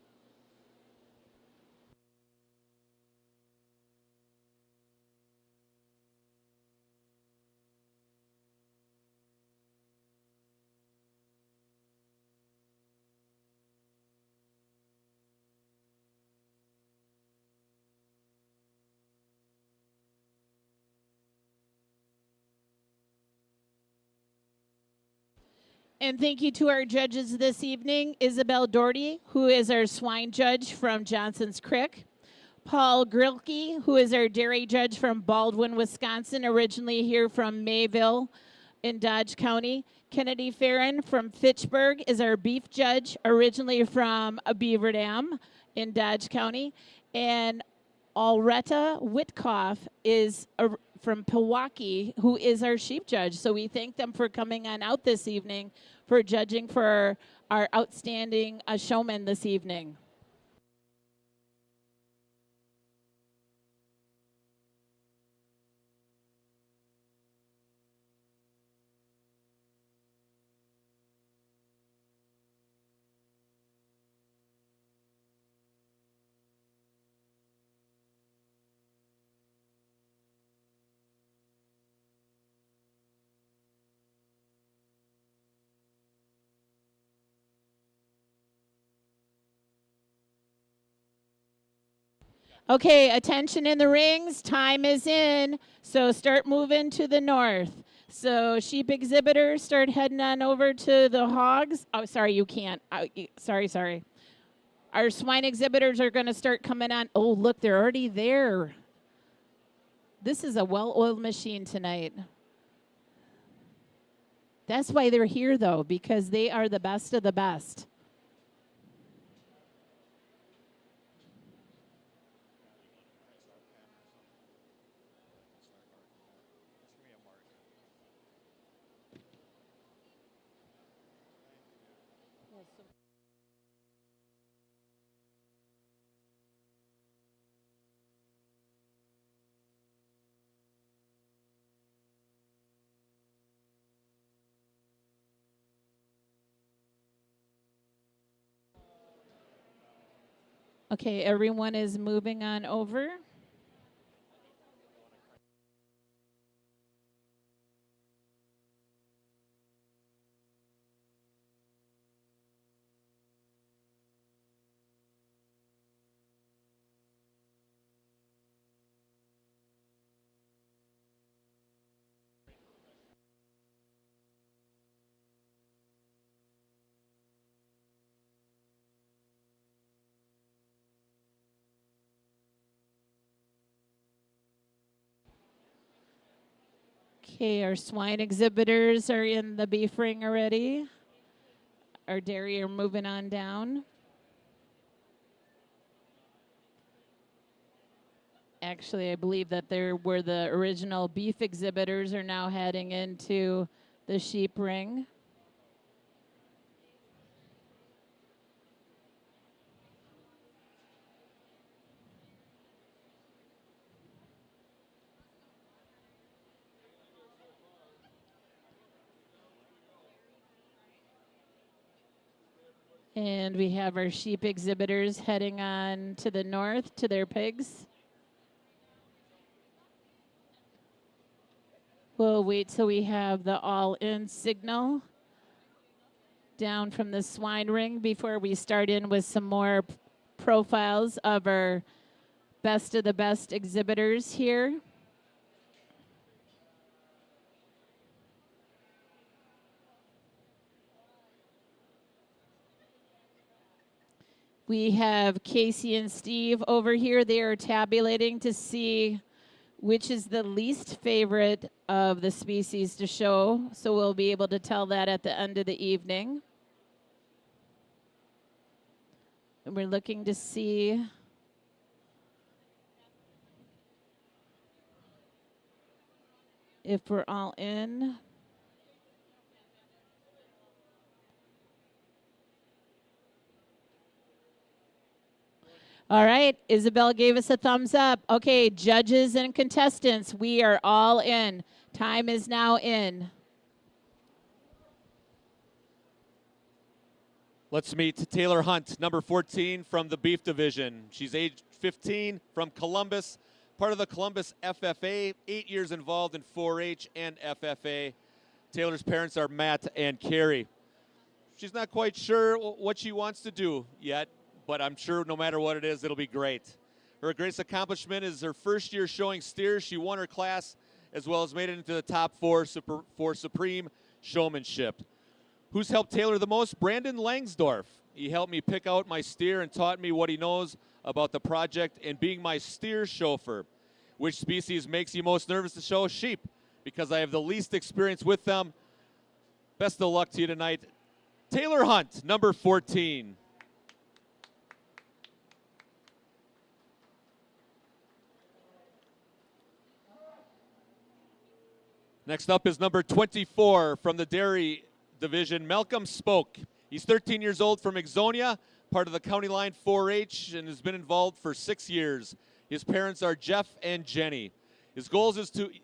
And thank you to our judges this evening, Isabel Doherty, who is our swine judge from Johnson's Creek, Paul Grilke, who is our dairy judge from Baldwin, Wisconsin, originally here from Mayville in Dodge County. Kennedy Farron from Fitchburg is our beef judge, originally from Beaver Dam in Dodge County. And Alretta Witkoff is from Pewaukee, who is our sheep judge. So we thank them for coming on out this evening for judging for our outstanding showmen this evening. Okay, attention in the rings. Time is in. So start moving to the north. So sheep exhibitors, start heading on over to the hogs. Oh, sorry, you can't. Sorry. Our swine exhibitors are going to start coming on. Oh, look, they're already there. This is a well-oiled machine tonight. That's why they're here, though, because they are the best of the best. Okay, everyone is moving on over. Okay, our swine exhibitors are in the beef ring already. Our dairy are moving on down. Actually, I believe that there were the original beef exhibitors are now heading into the sheep ring. And we have our sheep exhibitors heading on to the north to their pigs. We'll wait till we have the all-in signal down from the swine ring before we start in with some more profiles of our best of the best exhibitors here. We have Casey and Steve over here. They are tabulating to see which is the least favorite of the species to show. So we'll be able to tell that at the end of the evening. And we're looking to see if we're all in. All right, Isabel gave us a thumbs up. Okay, judges and contestants, we are all in. Time is now in. Let's meet Taylor Hunt, number 14 from the beef division. She's age 15 from Columbus, part of the Columbus FFA, 8 years involved in 4-H and FFA. Taylor's parents are Matt and Carrie. She's not quite sure what she wants to do yet, but I'm sure no matter what it is, it'll be great. Her greatest accomplishment is her first year showing steers. She won her class as well as made it into the top four for Supreme Showmanship. Who's helped Taylor the most? Brandon Langsdorf. He helped me pick out my steer and taught me what he knows about the project and being my steer chauffeur. Which species makes you most nervous to show? Sheep, because I have the least experience with them. Best of luck to you tonight. Taylor Hunt, number 14. Next up is number 24 from the dairy division, Malcolm Spoke. He's 13 years old from Ixonia, part of the County Line 4-H, and has been involved for 6 years. His parents are Jeff and Jenny. His goals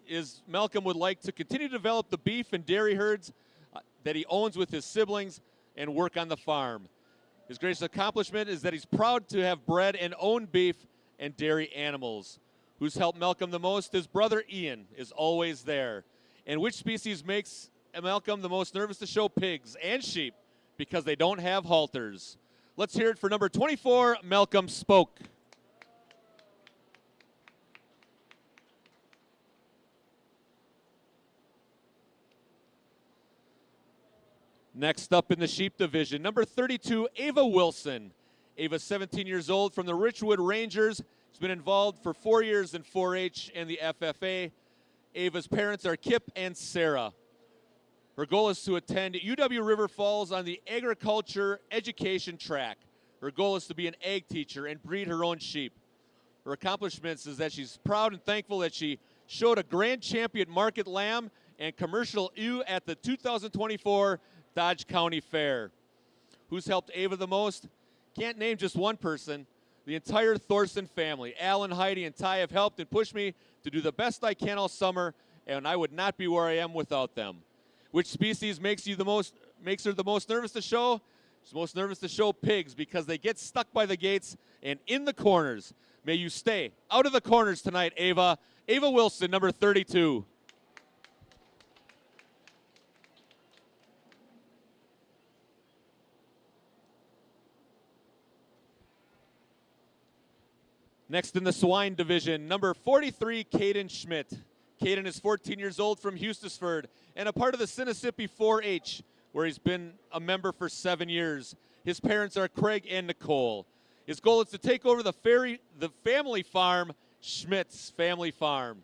is Malcolm would like to continue to develop the beef and dairy herds that he owns with his siblings and work on the farm. His greatest accomplishment is that he's proud to have bred and own beef and dairy animals. Who's helped Malcolm the most? His brother Ian is always there. And which species makes Malcolm the most nervous to show? Pigs and sheep, because they don't have halters. Let's hear it for number 24, Malcolm Spoke. Next up in the sheep division, number 32, Ava Wilson. Ava's 17 years old from the Richwood Rangers. She's been involved for 4 years in 4-H and the FFA. Ava's parents are Kip and Sarah. Her goal is to attend UW River Falls on the agriculture education track. Her goal is to be an ag teacher and breed her own sheep. Her accomplishments is that she's proud and thankful that she showed a grand champion market lamb and commercial ewe at the 2024 Dodge County Fair. Who's helped Ava the most? Can't name just one person. The entire Thorson family, Alan, Heidi, and Ty have helped and pushed me to do the best I can all summer, and I would not be where I am without them. Which species makes her the most nervous to show? She's most nervous to show pigs because they get stuck by the gates and in the corners. May you stay out of the corners tonight, Ava. Ava Wilson, number 32. Next in the swine division, number 43, Caden Schmidt. Caden is 14 years old from Hustisford and a part of the Sinisippi 4-H, where he's been a member for 7 years. His parents are Craig and Nicole. His goal is to take over the family farm, Schmidt's Family Farm.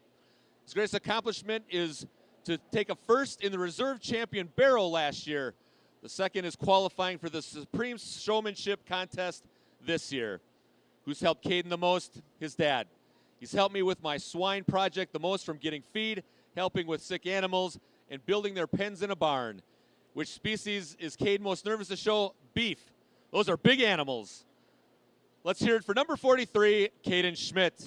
His greatest accomplishment is to take a first in the reserve champion barrel last year. The second is qualifying for the Supreme Showmanship contest this year. Who's helped Caden the most? His dad. He's helped me with my swine project the most, from getting feed, helping with sick animals, and building their pens in a barn. Which species is Caden most nervous to show? Beef. Those are big animals. Let's hear it for number 43, Caden Schmidt.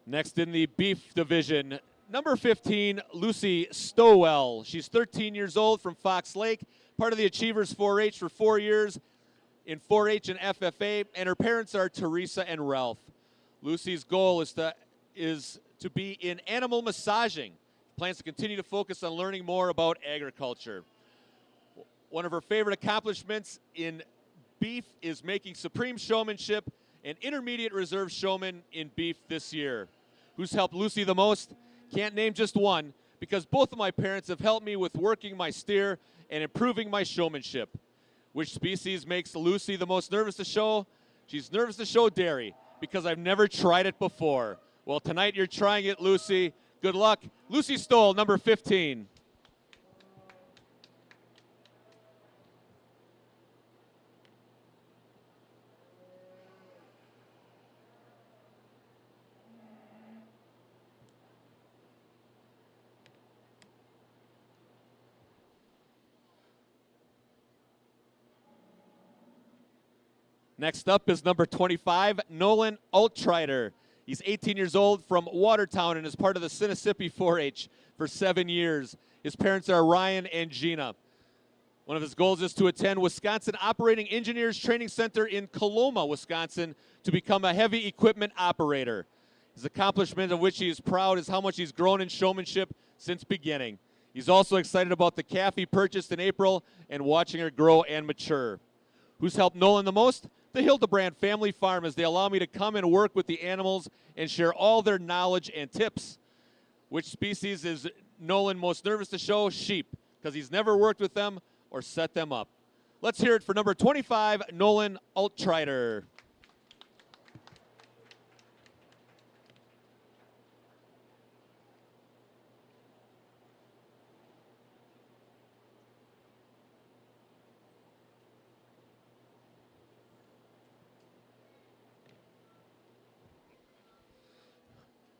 Next in the beef division, number 15, Lucy Stowell. She's 13 years old from Fox Lake, part of the Achievers 4-H for 4 years in 4-H and FFA, and her parents are Teresa and Ralph. Lucy's goal is to be in animal massaging. Plans to continue to focus on learning more about agriculture. One of her favorite accomplishments in beef is making Supreme Showmanship and Intermediate Reserve Showman in beef this year. Who's helped Lucy the most? Can't name just one, because both of my parents have helped me with working my steer and improving my showmanship. Which species makes Lucy the most nervous to show? She's nervous to show dairy, because I've never tried it before. Well, tonight you're trying it, Lucy. Good luck. Lucy Stoll, number 15. Next up is number 25, Nolan Altrider. He's 18 years old from Watertown and is part of the Sinisippi 4-H for 7 years. His parents are Ryan and Gina. One of his goals is to attend Wisconsin Operating Engineers Training Center in Coloma, Wisconsin, to become a heavy equipment operator. His accomplishment of which he is proud is how much he's grown in showmanship since beginning. He's also excited about the calf he purchased in April and watching her grow and mature. Who's helped Nolan the most? The Hildebrand Family Farm, as they allow me to come and work with the animals and share all their knowledge and tips. Which species is Nolan most nervous to show? Sheep, because he's never worked with them or set them up. Let's hear it for number 25, Nolan Altrider.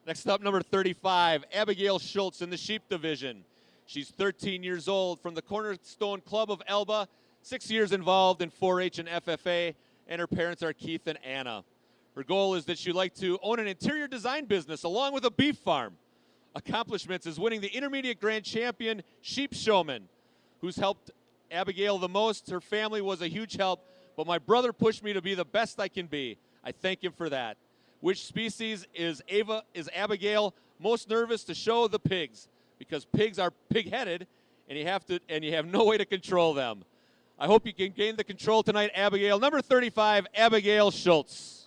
Next up, number 35, Abigail Schultz in the sheep division. She's 13 years old from the Cornerstone Club of Elba, 6 years involved in 4-H and FFA, and her parents are Keith and Anna. Her goal is that she'd like to own an interior design business along with a beef farm. Accomplishments is winning the Intermediate Grand Champion Sheep Showman. Who's helped Abigail the most? Her family was a huge help, but my brother pushed me to be the best I can be. I thank him for that. Which species is Abigail most nervous to show? The pigs, because pigs are pig-headed and you have no way to control them. I hope you can gain the control tonight, Abigail. Number 35, Abigail Schultz.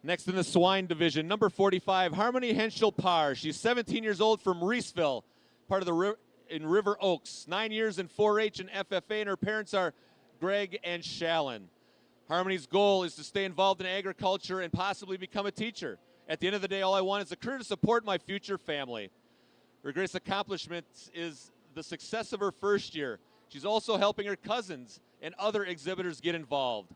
Next in the swine division, number 45, Harmony Henschel Parr. She's 17 years old from Reeseville, part of the in River Oaks. 9 years in 4-H and FFA, and her parents are Greg and Shallon. Harmony's goal is to stay involved in agriculture and possibly become a teacher. At the end of the day, all I want is a career to support my future family. Her greatest accomplishment is the success of her first year. She's also helping her cousins and other exhibitors get involved.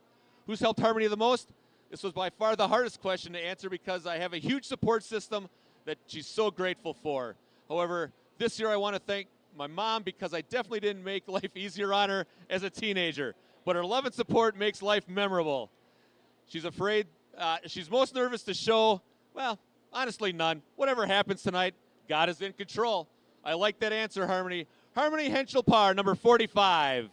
Who's helped Harmony the most? This was by far the hardest question to answer because I have a huge support system that she's so grateful for. However, this year I want to thank my mom because I definitely didn't make life easier on her as a teenager. But her love and support makes life memorable. She's afraid, she's most nervous to show, well, honestly, none. Whatever happens tonight, God is in control. I like that answer, Harmony. Harmony Henschel Parr, number 45.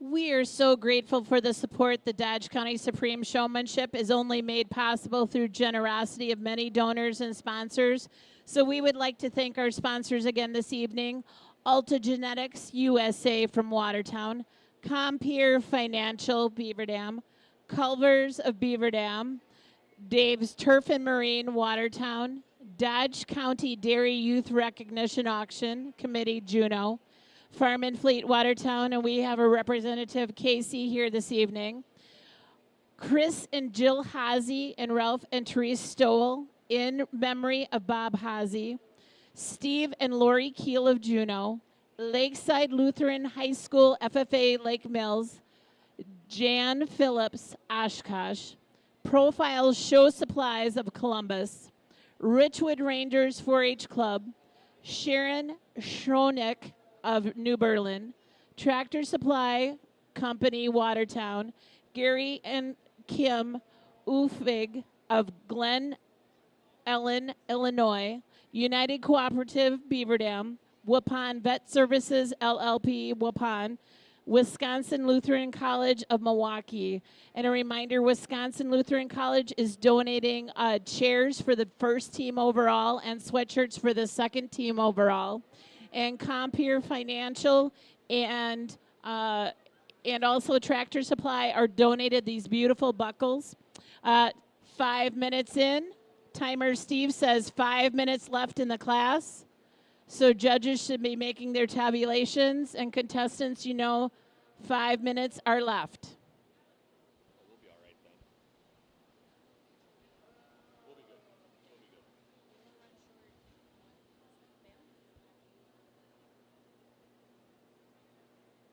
We are so grateful for the support the Dodge County Supreme Showmanship is only made possible through generosity of many donors and sponsors. So we would like to thank our sponsors again this evening. Alta Genetics USA from Watertown, Compeer Financial Beaver Dam, Culvers of Beaver Dam, Dave's Turf and Marine Watertown, Dodge County Dairy Youth Recognition Auction Committee Juneau, Farm and Fleet Watertown, and we have a representative, Casey, here this evening. Chris and Jill Hazy and Ralph and Therese Stowell in memory of Bob Hazy. Steve and Lori Keel of Juneau. Lakeside Lutheran High School FFA Lake Mills. Jan Phillips, Oshkosh. Profiles Show Supplies of Columbus. Richwood Rangers 4-H Club. Sharon Schroenick of New Berlin, Tractor Supply Company, Watertown, Gary and Kim Ufvig of Glen Ellen, Illinois, United Cooperative Beaver Dam, Waupun Vet Services LLP, Waupun, Wisconsin Lutheran College of Milwaukee. And a reminder, Wisconsin Lutheran College is donating chairs for the first team overall and sweatshirts for the second team overall. And Compeer Financial and also Tractor Supply are donated these beautiful buckles. 5 minutes in, timer Steve says 5 minutes left in the class. So judges should be making their tabulations, and contestants, 5 minutes are left. We'll be all right then. We'll be good. We'll be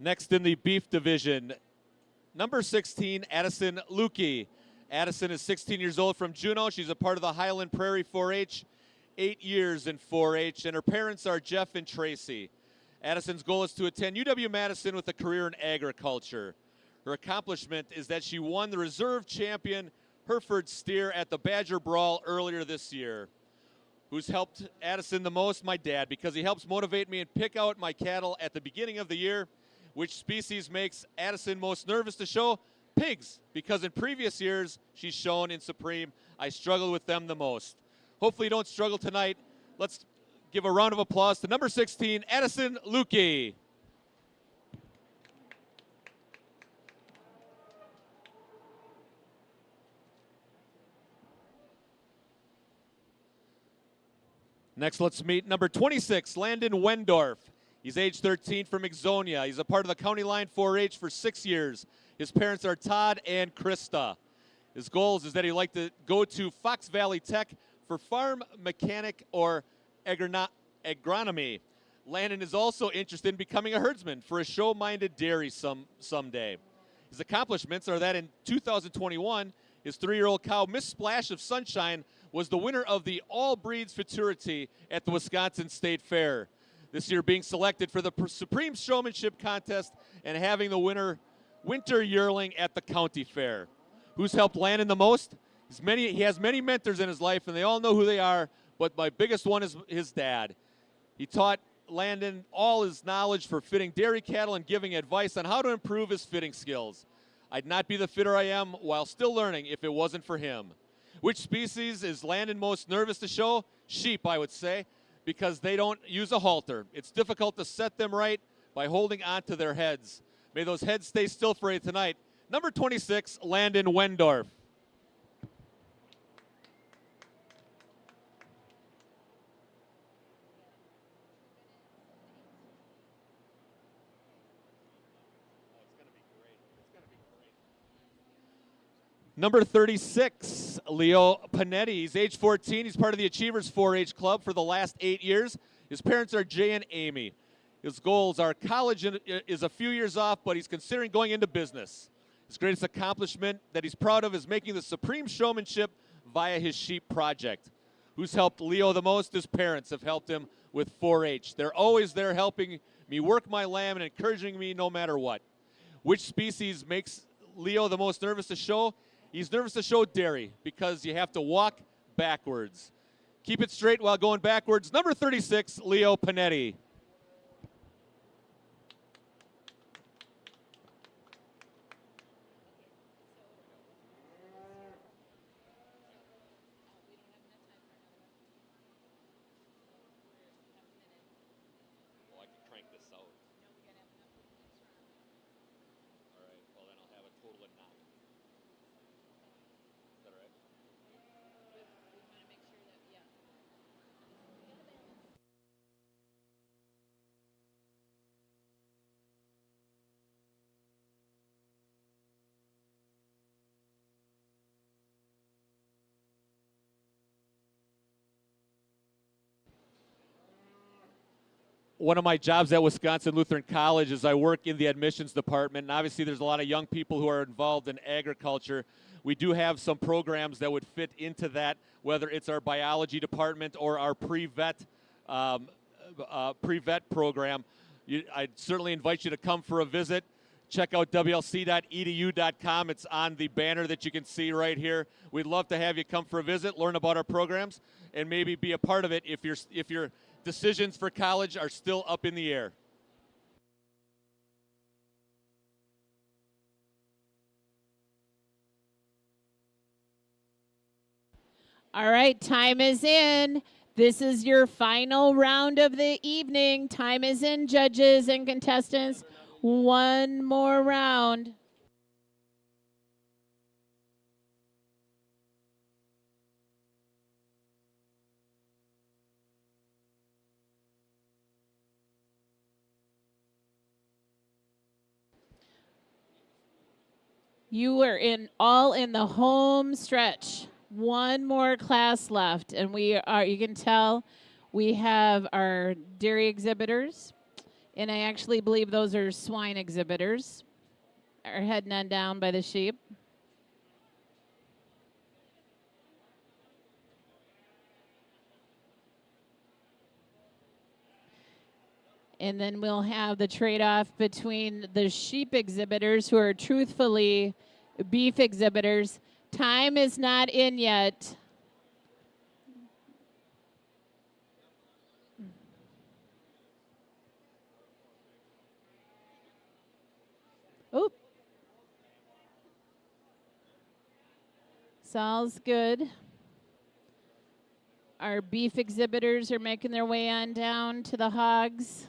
good. Next in the beef division, number 16, Addison Lukey. Addison is 16 years old from Juneau. She's a part of the Highland Prairie 4-H, 8 years in 4-H, and her parents are Jeff and Tracy. Addison's goal is to attend UW-Madison with a career in agriculture. Her accomplishment is that she won the reserve champion Hereford steer at the Badger Brawl earlier this year. Who's helped Addison the most? My dad, because he helps motivate me and pick out my cattle at the beginning of the year. Which species makes Addison most nervous to show? Pigs, because in previous years she's shown in Supreme. I struggle with them the most. Hopefully you don't struggle tonight. Let's give a round of applause to number 16, Addison Lukey. Next, let's meet number 26, Landon Wendorf. He's age 13 from Ixonia. He's a part of the County Line 4-H for 6 years. His parents are Todd and Krista. His goals is that he'd like to go to Fox Valley Tech for farm mechanic or agronomy. Landon is also interested in becoming a herdsman for a show-minded dairy someday. His accomplishments are that in 2021, his 3-year-old cow, Miss Splash of Sunshine, was the winner of the All Breeds Futurity at the Wisconsin State Fair. This year being selected for the Supreme Showmanship contest and having the winter yearling at the county fair. Who's helped Landon the most? He has many mentors in his life, and they all know who they are, but my biggest one is his dad. He taught Landon all his knowledge for fitting dairy cattle and giving advice on how to improve his fitting skills. I'd not be the fitter I am while still learning if it wasn't for him. Which species is Landon most nervous to show? Sheep, I would say, because they don't use a halter. It's difficult to set them right by holding onto their heads. May those heads stay still for you tonight. Number 26, Landon Wendorf. Number 36, Leo Panetti. He's age 14. He's part of the Achievers 4-H Club for the last 8 years. His parents are Jay and Amy. His goals are college is a few years off, but he's considering going into business. His greatest accomplishment that he's proud of is making the Supreme Showmanship via his sheep project. Who's helped Leo the most? His parents have helped him with 4-H. They're always there helping me work my lamb and encouraging me no matter what. Which species makes Leo the most nervous to show? He's nervous to show dairy because you have to walk backwards. Keep it straight while going backwards. Number 36, Leo Panetti. Oh, I can crank this out. All right, well then I'll have a total of 9. Is that all right? One of my jobs at Wisconsin Lutheran College is I work in the admissions department, and obviously there's a lot of young people who are involved in agriculture. We do have some programs that would fit into that, whether it's our biology department or our pre-vet program. I'd certainly invite you to come for a visit. Check out wlc.edu.com. It's on the banner that you can see right here. We'd love to have you come for a visit, learn about our programs, and maybe be a part of it if your decisions for college are still up in the air. All right, time is in. This is your final round of the evening. Time is in, judges and contestants. One more round. You are all in the home stretch. One more class left, and you can tell we have our dairy exhibitors, and I actually believe those are swine exhibitors, are heading on down by the sheep. And then we'll have the trade-off between the sheep exhibitors, who are truthfully beef exhibitors. Time is not in yet. Oh. Sounds good. Our beef exhibitors are making their way on down to the hogs.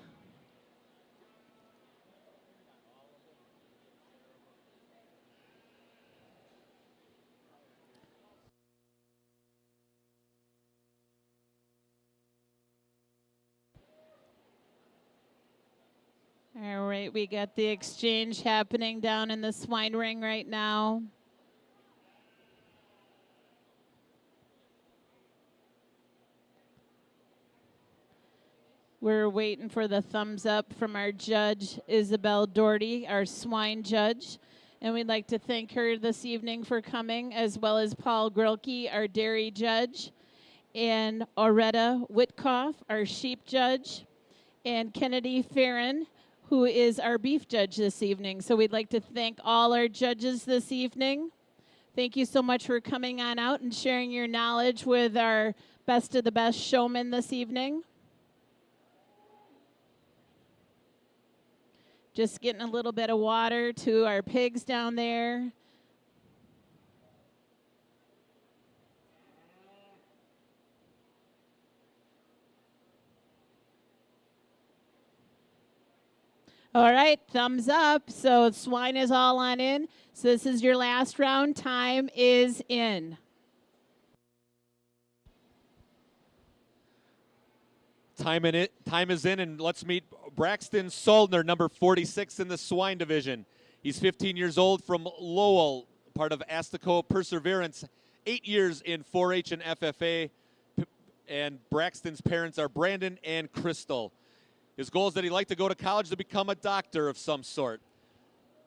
All right, we got the exchange happening down in the swine ring right now. We're waiting for the thumbs up from our judge, Isabel Doherty, our swine judge. And we'd like to thank her this evening for coming, as well as Paul Grilke, our dairy judge, and Auretta Witkoff, our sheep judge, and Kennedy Farron, who is our beef judge this evening. So we'd like to thank all our judges this evening. Thank you so much for coming on out and sharing your knowledge with our best of the best showmen this evening. Just getting a little bit of water to our pigs down there. All right, thumbs up. So swine is all on in. So this is your last round. Time is in. Time is in, and let's meet Braxton Soldner, number 46 in the swine division. He's 15 years old from Lowell, part of Astico Perseverance, 8 years in 4-H and FFA, and Braxton's parents are Brandon and Crystal. His goal is that he'd like to go to college to become a doctor of some sort.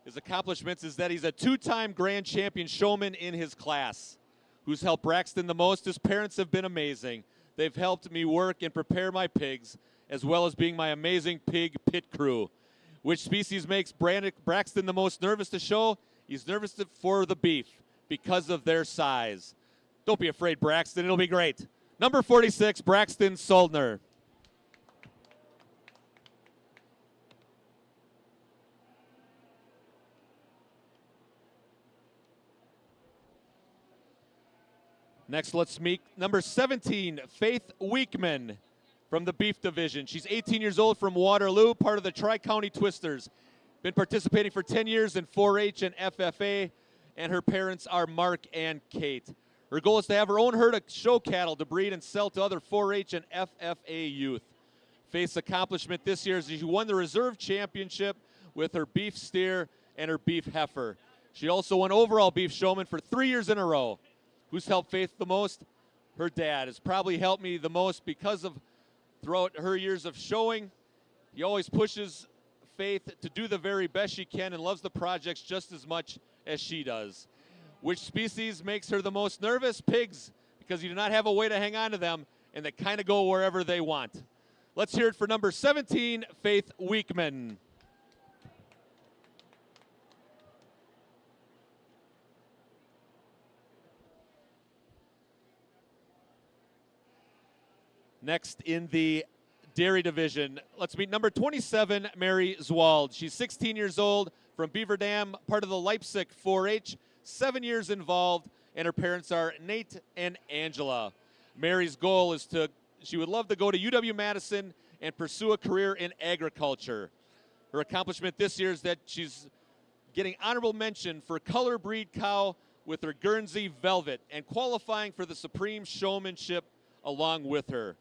His accomplishments is that he's a 2-time grand champion showman in his class. Who's helped Braxton the most? His parents have been amazing. They've helped me work and prepare my pigs, as well as being my amazing pig pit crew. Which species makes Braxton the most nervous to show? He's nervous for the beef because of their size. Don't be afraid, Braxton. It'll be great. Number 46, Braxton Soldner. Next, let's meet number 17, Faith Weekman from the beef division. She's 18 years old from Waterloo, part of the Tri-County Twisters. Been participating for 10 years in 4-H and FFA, and her parents are Mark and Kate. Her goal is to have her own herd of show cattle to breed and sell to other 4-H and FFA youth. Faith's accomplishment this year is she won the reserve championship with her beef steer and her beef heifer. She also won overall beef showman for 3 years in a row. Who's helped Faith the most? Her dad has probably helped me the most because of throughout her years of showing. He always pushes Faith to do the very best she can and loves the projects just as much as she does. Which species makes her the most nervous? Pigs, because you do not have a way to hang on to them, and they kind of go wherever they want. Let's hear it for number 17, Faith Weekman. Next in the dairy division, let's meet number 27, Mary Zwald. She's 16 years old from Beaver Dam, part of the Leipzig 4-H, 7 years involved, and her parents are Nate and Angela. Mary's goal is she would love to go to UW-Madison and pursue a career in agriculture. Her accomplishment this year is that she's getting honorable mention for color breed cow with her Guernsey Velvet and qualifying for the Supreme Showmanship along with her.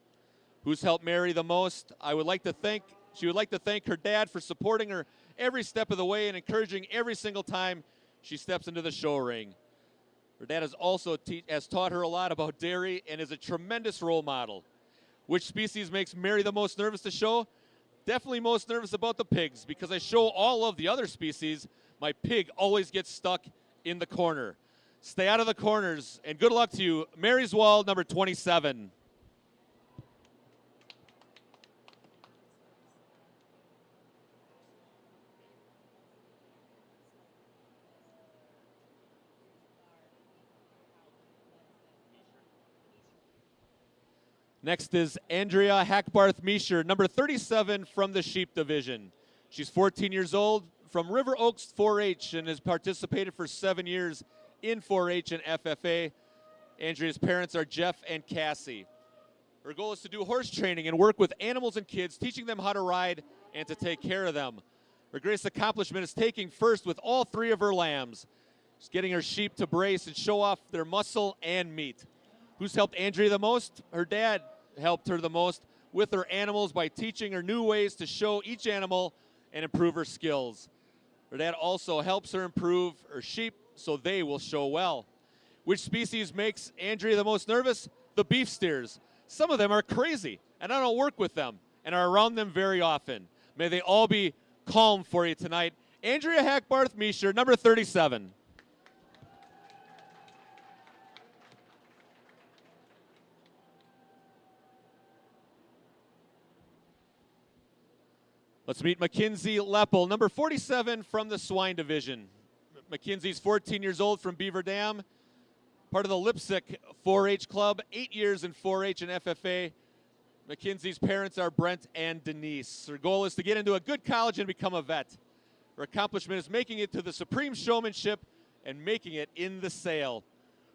Who's helped Mary the most? She would like to thank her dad for supporting her every step of the way and encouraging every single time she steps into the show ring. Her dad has taught her a lot about dairy and is a tremendous role model. Which species makes Mary the most nervous to show? Definitely most nervous about the pigs, because I show all of the other species. My pig always gets stuck in the corner. Stay out of the corners, and good luck to you. Mary Zwald, number 27. Next is Andrea Hackbarth Meisher, number 37 from the sheep division. She's 14 years old from River Oaks 4-H and has participated for 7 years in 4-H and FFA. Andrea's parents are Jeff and Cassie. Her goal is to do horse training and work with animals and kids, teaching them how to ride and to take care of them. Her greatest accomplishment is taking first with all 3 of her lambs. She's getting her sheep to brace and show off their muscle and meat. Who's helped Andrea the most? Her dad helped her the most with her animals by teaching her new ways to show each animal and improve her skills. Her dad also helps her improve her sheep so they will show well. Which species makes Andrea the most nervous? The beef steers. Some of them are crazy, and I don't work with them. and are around them very often. May they all be calm for you tonight. Andrea Hackbarth Meisher, number 37. Let's meet Mackenzie Leppel, number 47 from the swine division. Mackenzie's 14 years old from Beaver Dam, part of the Lipsick 4-H club, 8 years in 4-H and FFA. Mackenzie's parents are Brent and Denise. Her goal is to get into a good college and become a vet. Her accomplishment is making it to the Supreme Showmanship and making it in the sale.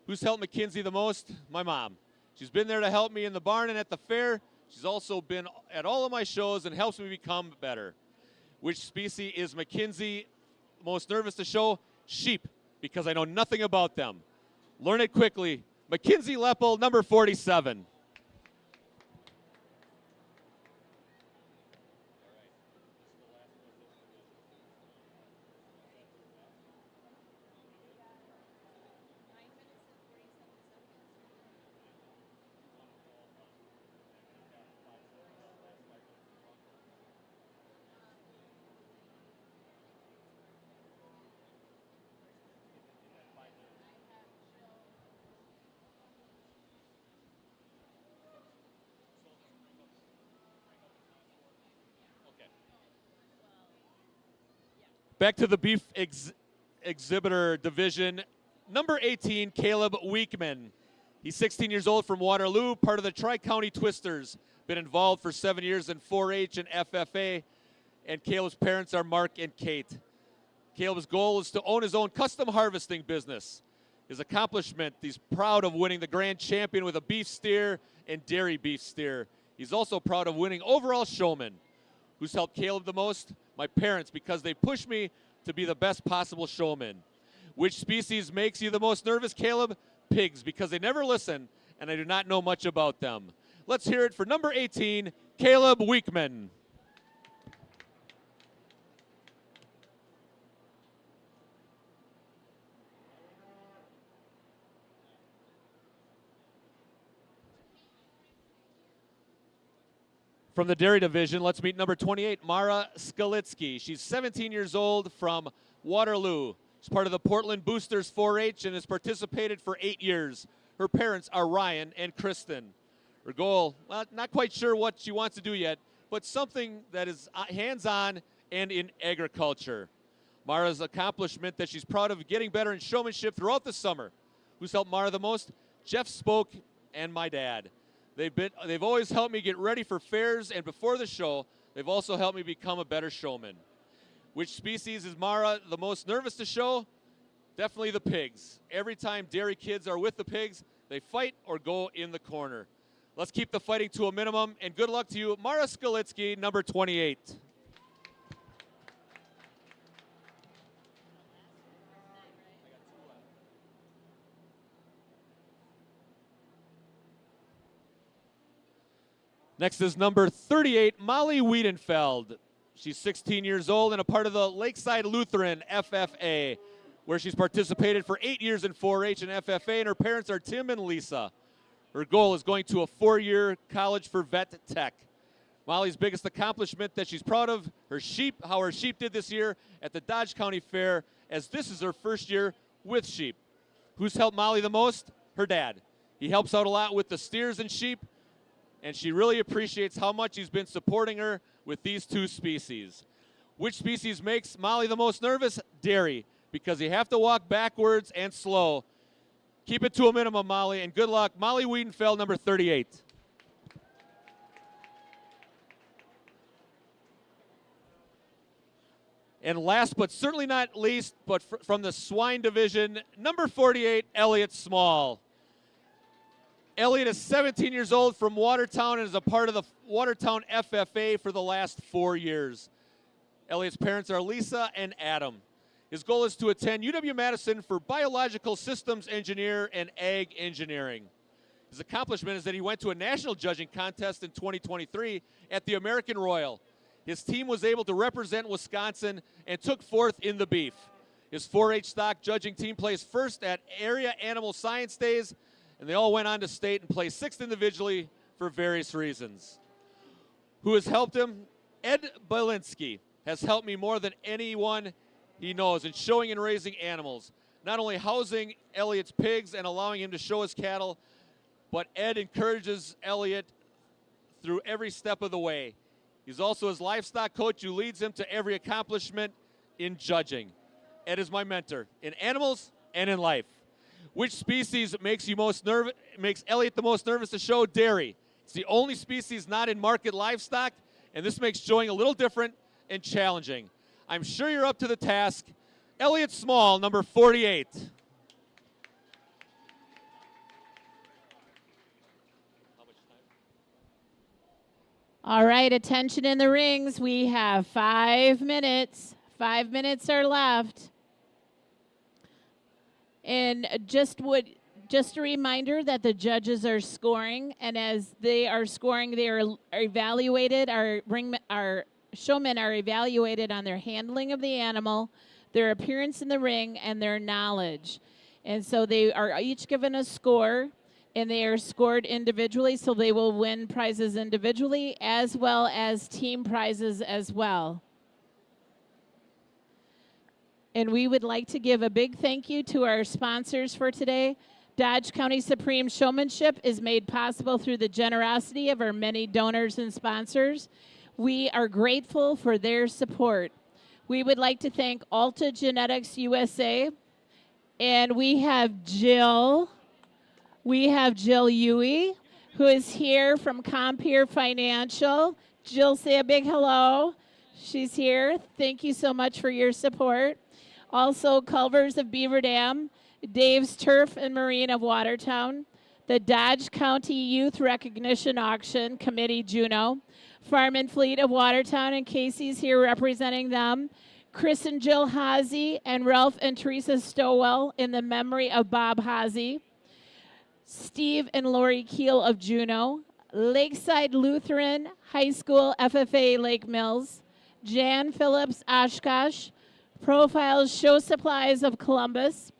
Who's helped Mackenzie the most? My mom. She's been there to help me in the barn and at the fair. She's also been at all of my shows and helps me become better. Which species is Mackenzie most nervous to show? Sheep, because I know nothing about them. Learn it quickly. Mackenzie Leppel, number 47. Back to the beef exhibitor division. Number 18, Caleb Weekman. He's 16 years old from Waterloo, part of the Tri-County Twisters. Been involved for 7 years in 4-H and FFA. And Caleb's parents are Mark and Kate. Caleb's goal is to own his own custom harvesting business. His accomplishment, he's proud of winning the grand champion with a beef steer and dairy beef steer. He's also proud of winning overall showman. Who's helped Caleb the most? My parents, because they push me to be the best possible showman. Which species makes you the most nervous, Caleb? Pigs, because they never listen, and I do not know much about them. Let's hear it for number 18, Caleb Weekman. From the dairy division, let's meet number 28, Mara Skalitsky. She's 17 years old from Waterloo. She's part of the Portland Boosters 4-H and has participated for 8 years. Her parents are Ryan and Kristen. Her goal, well, not quite sure what she wants to do yet, but something that is hands-on and in agriculture. Mara's accomplishment that she's proud of getting better in showmanship throughout the summer. Who's helped Mara the most? Jeff Spoke and my dad. They've always helped me get ready for fairs, and before the show, they've also helped me become a better showman. Which species is Mara the most nervous to show? Definitely the pigs. Every time dairy kids are with the pigs, they fight or go in the corner. Let's keep the fighting to a minimum, and good luck to you, Mara Skalitsky, number 28. Next is number 38, Molly Wiedenfeld. She's 16 years old and a part of the Lakeside Lutheran FFA, where she's participated for 8 years in 4-H and FFA, and her parents are Tim and Lisa. Her goal is going to a 4-year college for vet tech. Molly's biggest accomplishment that she's proud of, her sheep, how her sheep did this year at the Dodge County Fair, as this is her first year with sheep. Who's helped Molly the most? Her dad. He helps out a lot with the steers and sheep, and she really appreciates how much he's been supporting her with these two species. Which species makes Molly the most nervous? Dairy, because you have to walk backwards and slow. Keep it to a minimum, Molly, and good luck. Molly Wiedenfeld, number 38. And last but certainly not least, but from the swine division, number 48, Elliot Small. Elliot is 17 years old from Watertown and is a part of the Watertown FFA for the last 4 years. Elliot's parents are Lisa and Adam. His goal is to attend UW-Madison for biological systems engineer and ag engineering. His accomplishment is that he went to a national judging contest in 2023 at the American Royal. His team was able to represent Wisconsin and took fourth in the beef. His 4-H stock judging team placed first at Area Animal Science Days, and they all went on to state and placed sixth individually for various reasons. who has helped him. Ed Belinsky has helped me more than anyone he knows in showing and raising animals. Not only housing Elliot's pigs and allowing him to show his cattle, but Ed encourages Elliot through every step of the way. He's also his livestock coach who leads him to every accomplishment in judging. Ed is my mentor in animals and in life. Which species makes Elliot the most nervous to show? Dairy. It's the only species not in market livestock, and this makes showing a little different and challenging. I'm sure you're up to the task. Elliot Small, number 48. All right, attention in the rings. We have 5 minutes. 5 minutes are left. And just a reminder that the judges are scoring, and as they are scoring, they are evaluated. Our showmen are evaluated on their handling of the animal, their appearance in the ring, and their knowledge. And so they are each given a score, and they are scored individually, so they will win prizes individually as well as team prizes as well. And we would like to give a big thank you to our sponsors for today. Dodge County Supreme Showmanship is made possible through the generosity of our many donors and sponsors. We are grateful for their support. We would like to thank Alta Genetics USA. And we have Jill Huey, who is here from Compeer Financial. Jill, say a big hello. She's here. Thank you so much for your support. Also, Culvers of Beaver Dam, Dave's Turf and Marine of Watertown, the Dodge County Youth Recognition Auction Committee, Juneau, Farm and Fleet of Watertown, and Casey's here representing them, Chris and Jill Hazy, and Ralph and Teresa Stowell in the memory of Bob Hazy, Steve and Lori Keel of Juneau, Lakeside Lutheran High School FFA Lake Mills, Jan Phillips Oshkosh, Profiles Show Supplies of Columbus,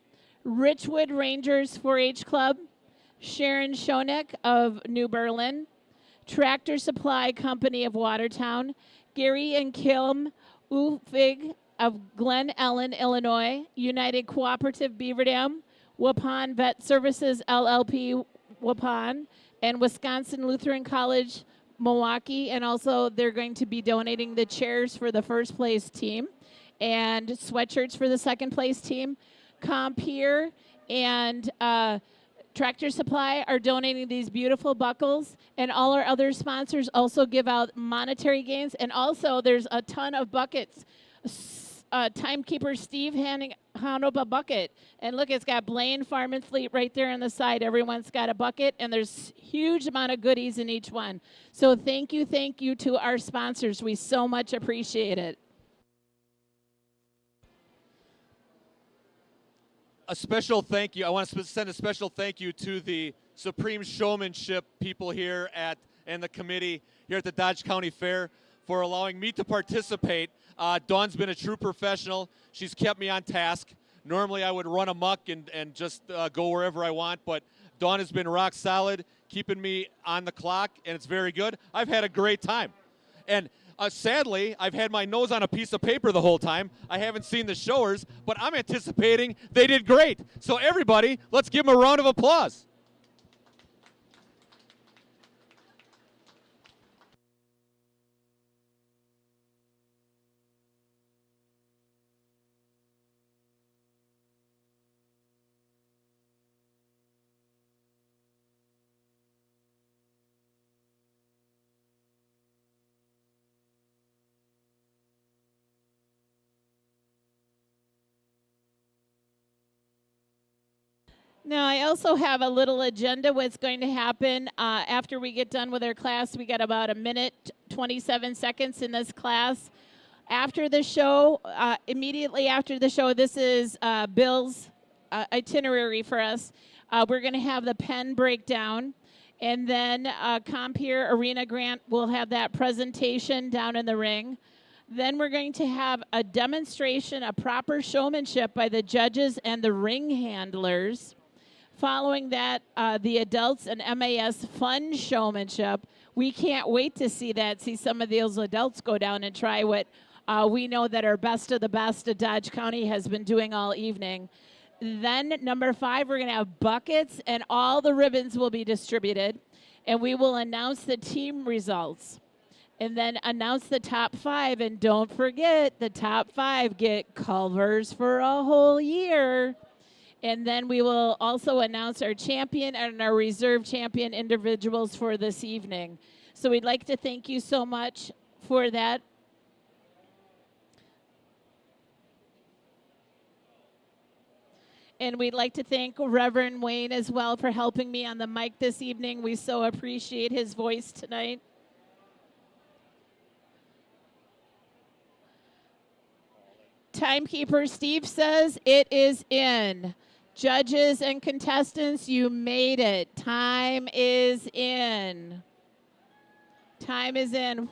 Richwood Rangers 4-H Club, Sharon Schoeneck of New Berlin, Tractor Supply Company of Watertown, Gary and Kim Ufig of Glen Ellen, Illinois, United Cooperative Beaver Dam, Waupun Vet Services LLP Waupun, and Wisconsin Lutheran College Milwaukee. And also they're going to be donating the chairs for the first place team and sweatshirts for the second place team. Compeer and Tractor Supply are donating these beautiful buckles, and all our other sponsors also give out monetary gains. And also there's a ton of buckets. Timekeeper Steve handing up a bucket, and look, it's got Blaine Farm and Fleet right there on the side. Everyone's got a bucket, and there's huge amount of goodies in each one. So thank you to our sponsors. We so much appreciate it. A special thank you. I want to send a special thank you to the Supreme Showmanship people here and the committee here at the Dodge County Fair for allowing me to participate. Dawn's been a true professional. She's kept me on task. Normally I would run amok and just go wherever I want, but Dawn has been rock solid, keeping me on the clock, and it's very good. I've had a great time. And sadly, I've had my nose on a piece of paper the whole time. I haven't seen the showers, but I'm anticipating they did great. So everybody, let's give them a round of applause. Now, I also have a little agenda what's going to happen after we get done with our class. We got about a minute, 27 seconds in this class. After the show, immediately after the show, this is Bill's itinerary for us. We're going to have the pen breakdown, and then Compeer Arena Grant will have that presentation down in the ring. Then we're going to have a demonstration of proper showmanship by the judges and the ring handlers. Following that, the adults and MAS fun showmanship. We can't wait to see that, see some of those adults go down and try what we know that our best of the best of Dodge County has been doing all evening. Then number 5, we're going to have buckets, and all the ribbons will be distributed, and we will announce the team results. And then announce the top 5, and don't forget, the top 5 get covers for a whole year. And then we will also announce our champion and our reserve champion individuals for this evening. So we'd like to thank you so much for that. And we'd like to thank Reverend Wayne as well for helping me on the mic this evening. We so appreciate his voice tonight. Timekeeper Steve says it is in. Judges and contestants, you made it. Time is in. Time is in. Woo!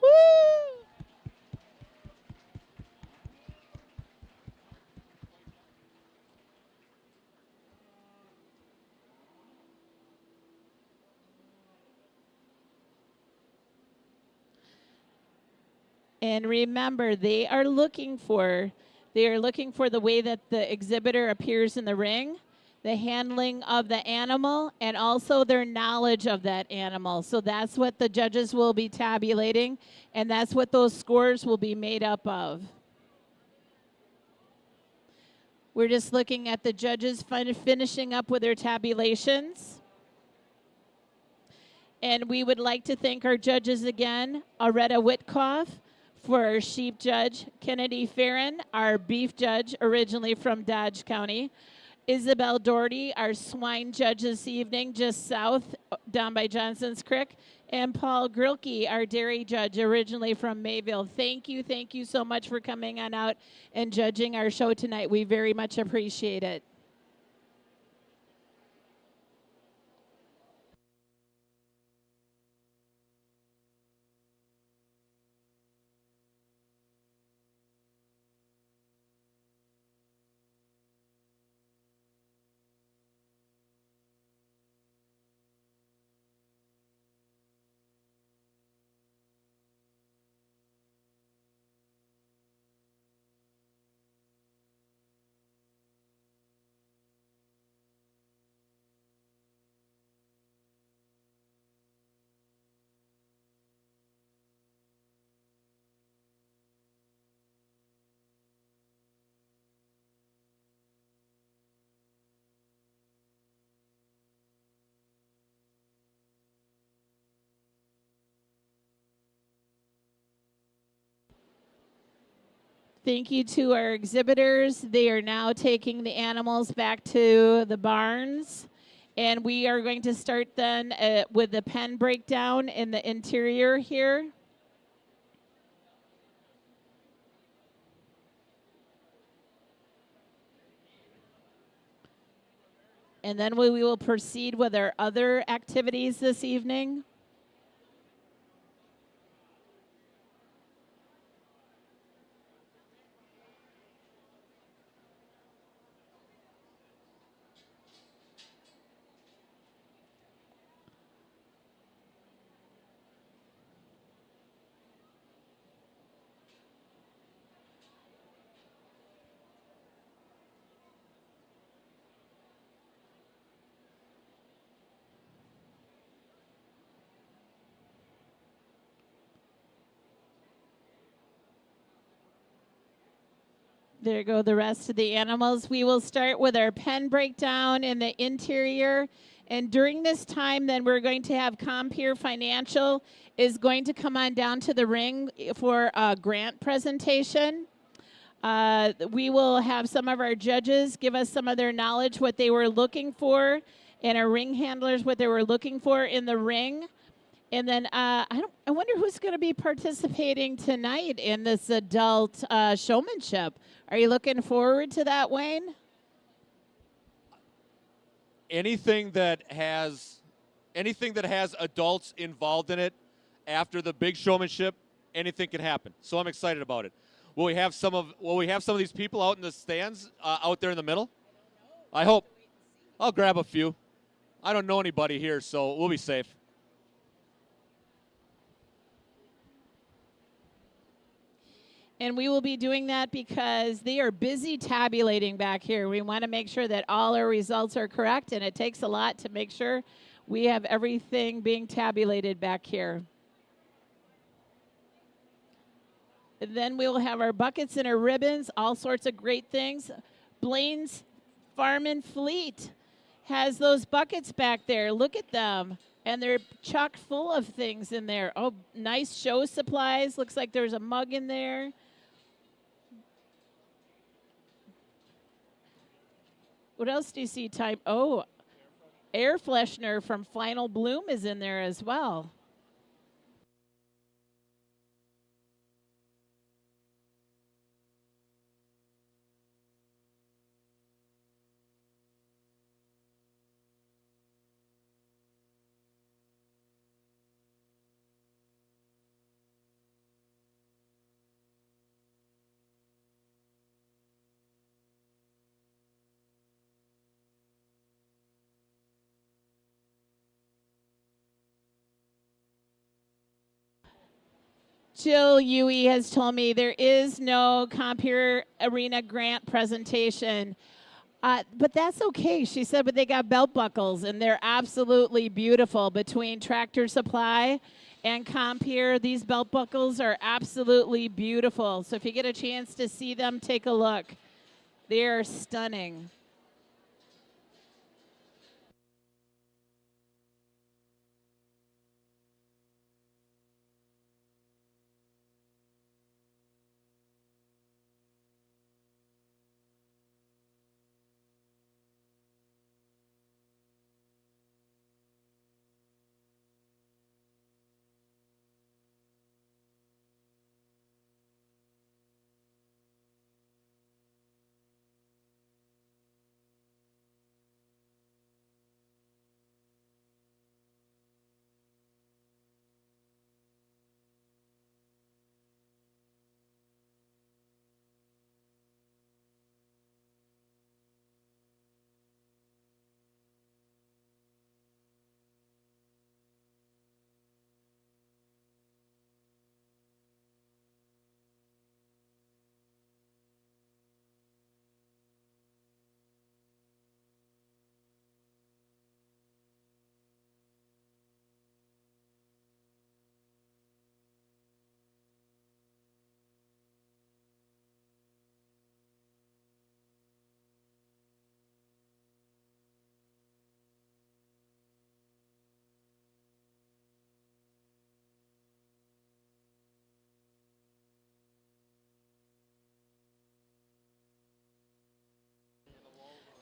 And remember, they are looking for the way that the exhibitor appears in the ring, the handling of the animal, and also their knowledge of that animal. So that's what the judges will be tabulating, and that's what those scores will be made up of. We're just looking at the judges finishing up with their tabulations. And we would like to thank our judges again, Aretta Witkoff, for our sheep judge, Kennedy Farron, our beef judge, originally from Dodge County, Isabel Doherty, our swine judge this evening, just south down by Johnson's Creek, and Paul Grilke, our dairy judge, originally from Mayville. Thank you so much for coming on out and judging our show tonight. We very much appreciate it. Thank you to our exhibitors. They are now taking the animals back to the barns. And we are going to start then with the pen breakdown in the interior here. And then we will proceed with our other activities this evening. There go the rest of the animals. We will start with our pen breakdown in the interior. And during this time, then we're going to have Compeer Financial is going to come on down to the ring for a grant presentation. We will have some of our judges give us some of their knowledge, what they were looking for, and our ring handlers, what they were looking for in the ring. And then I wonder who's going to be participating tonight in this adult showmanship. Are you looking forward to that, Wayne? Anything that has adults involved in it after the big showmanship, anything can happen. So I'm excited about it. Will we have some of these people out in the stands out there in the middle? I hope. I'll grab a few. I don't know anybody here, so we'll be safe. And we will be doing that because they are busy tabulating back here. We want to make sure that all our results are correct, and it takes a lot to make sure we have everything being tabulated back here. And then we will have our buckets and our ribbons, all sorts of great things. Blaine's Farm and Fleet has those buckets back there. Look at them. And they're chock full of things in there. Oh, nice show supplies. Looks like there's a mug in there. What else do you see? Oh, air freshener from Final Bloom is in there as well. Jill Yui has told me there is no Compeer Arena grant presentation. But that's okay, she said, but they got belt buckles, and they're absolutely beautiful. Between Tractor Supply and Compeer, these belt buckles are absolutely beautiful. So if you get a chance to see them, take a look. They're stunning.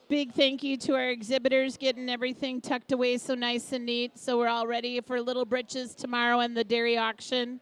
Big thank you to our exhibitors getting everything tucked away so nice and neat. So we're all ready for Little Britches tomorrow and the dairy auction.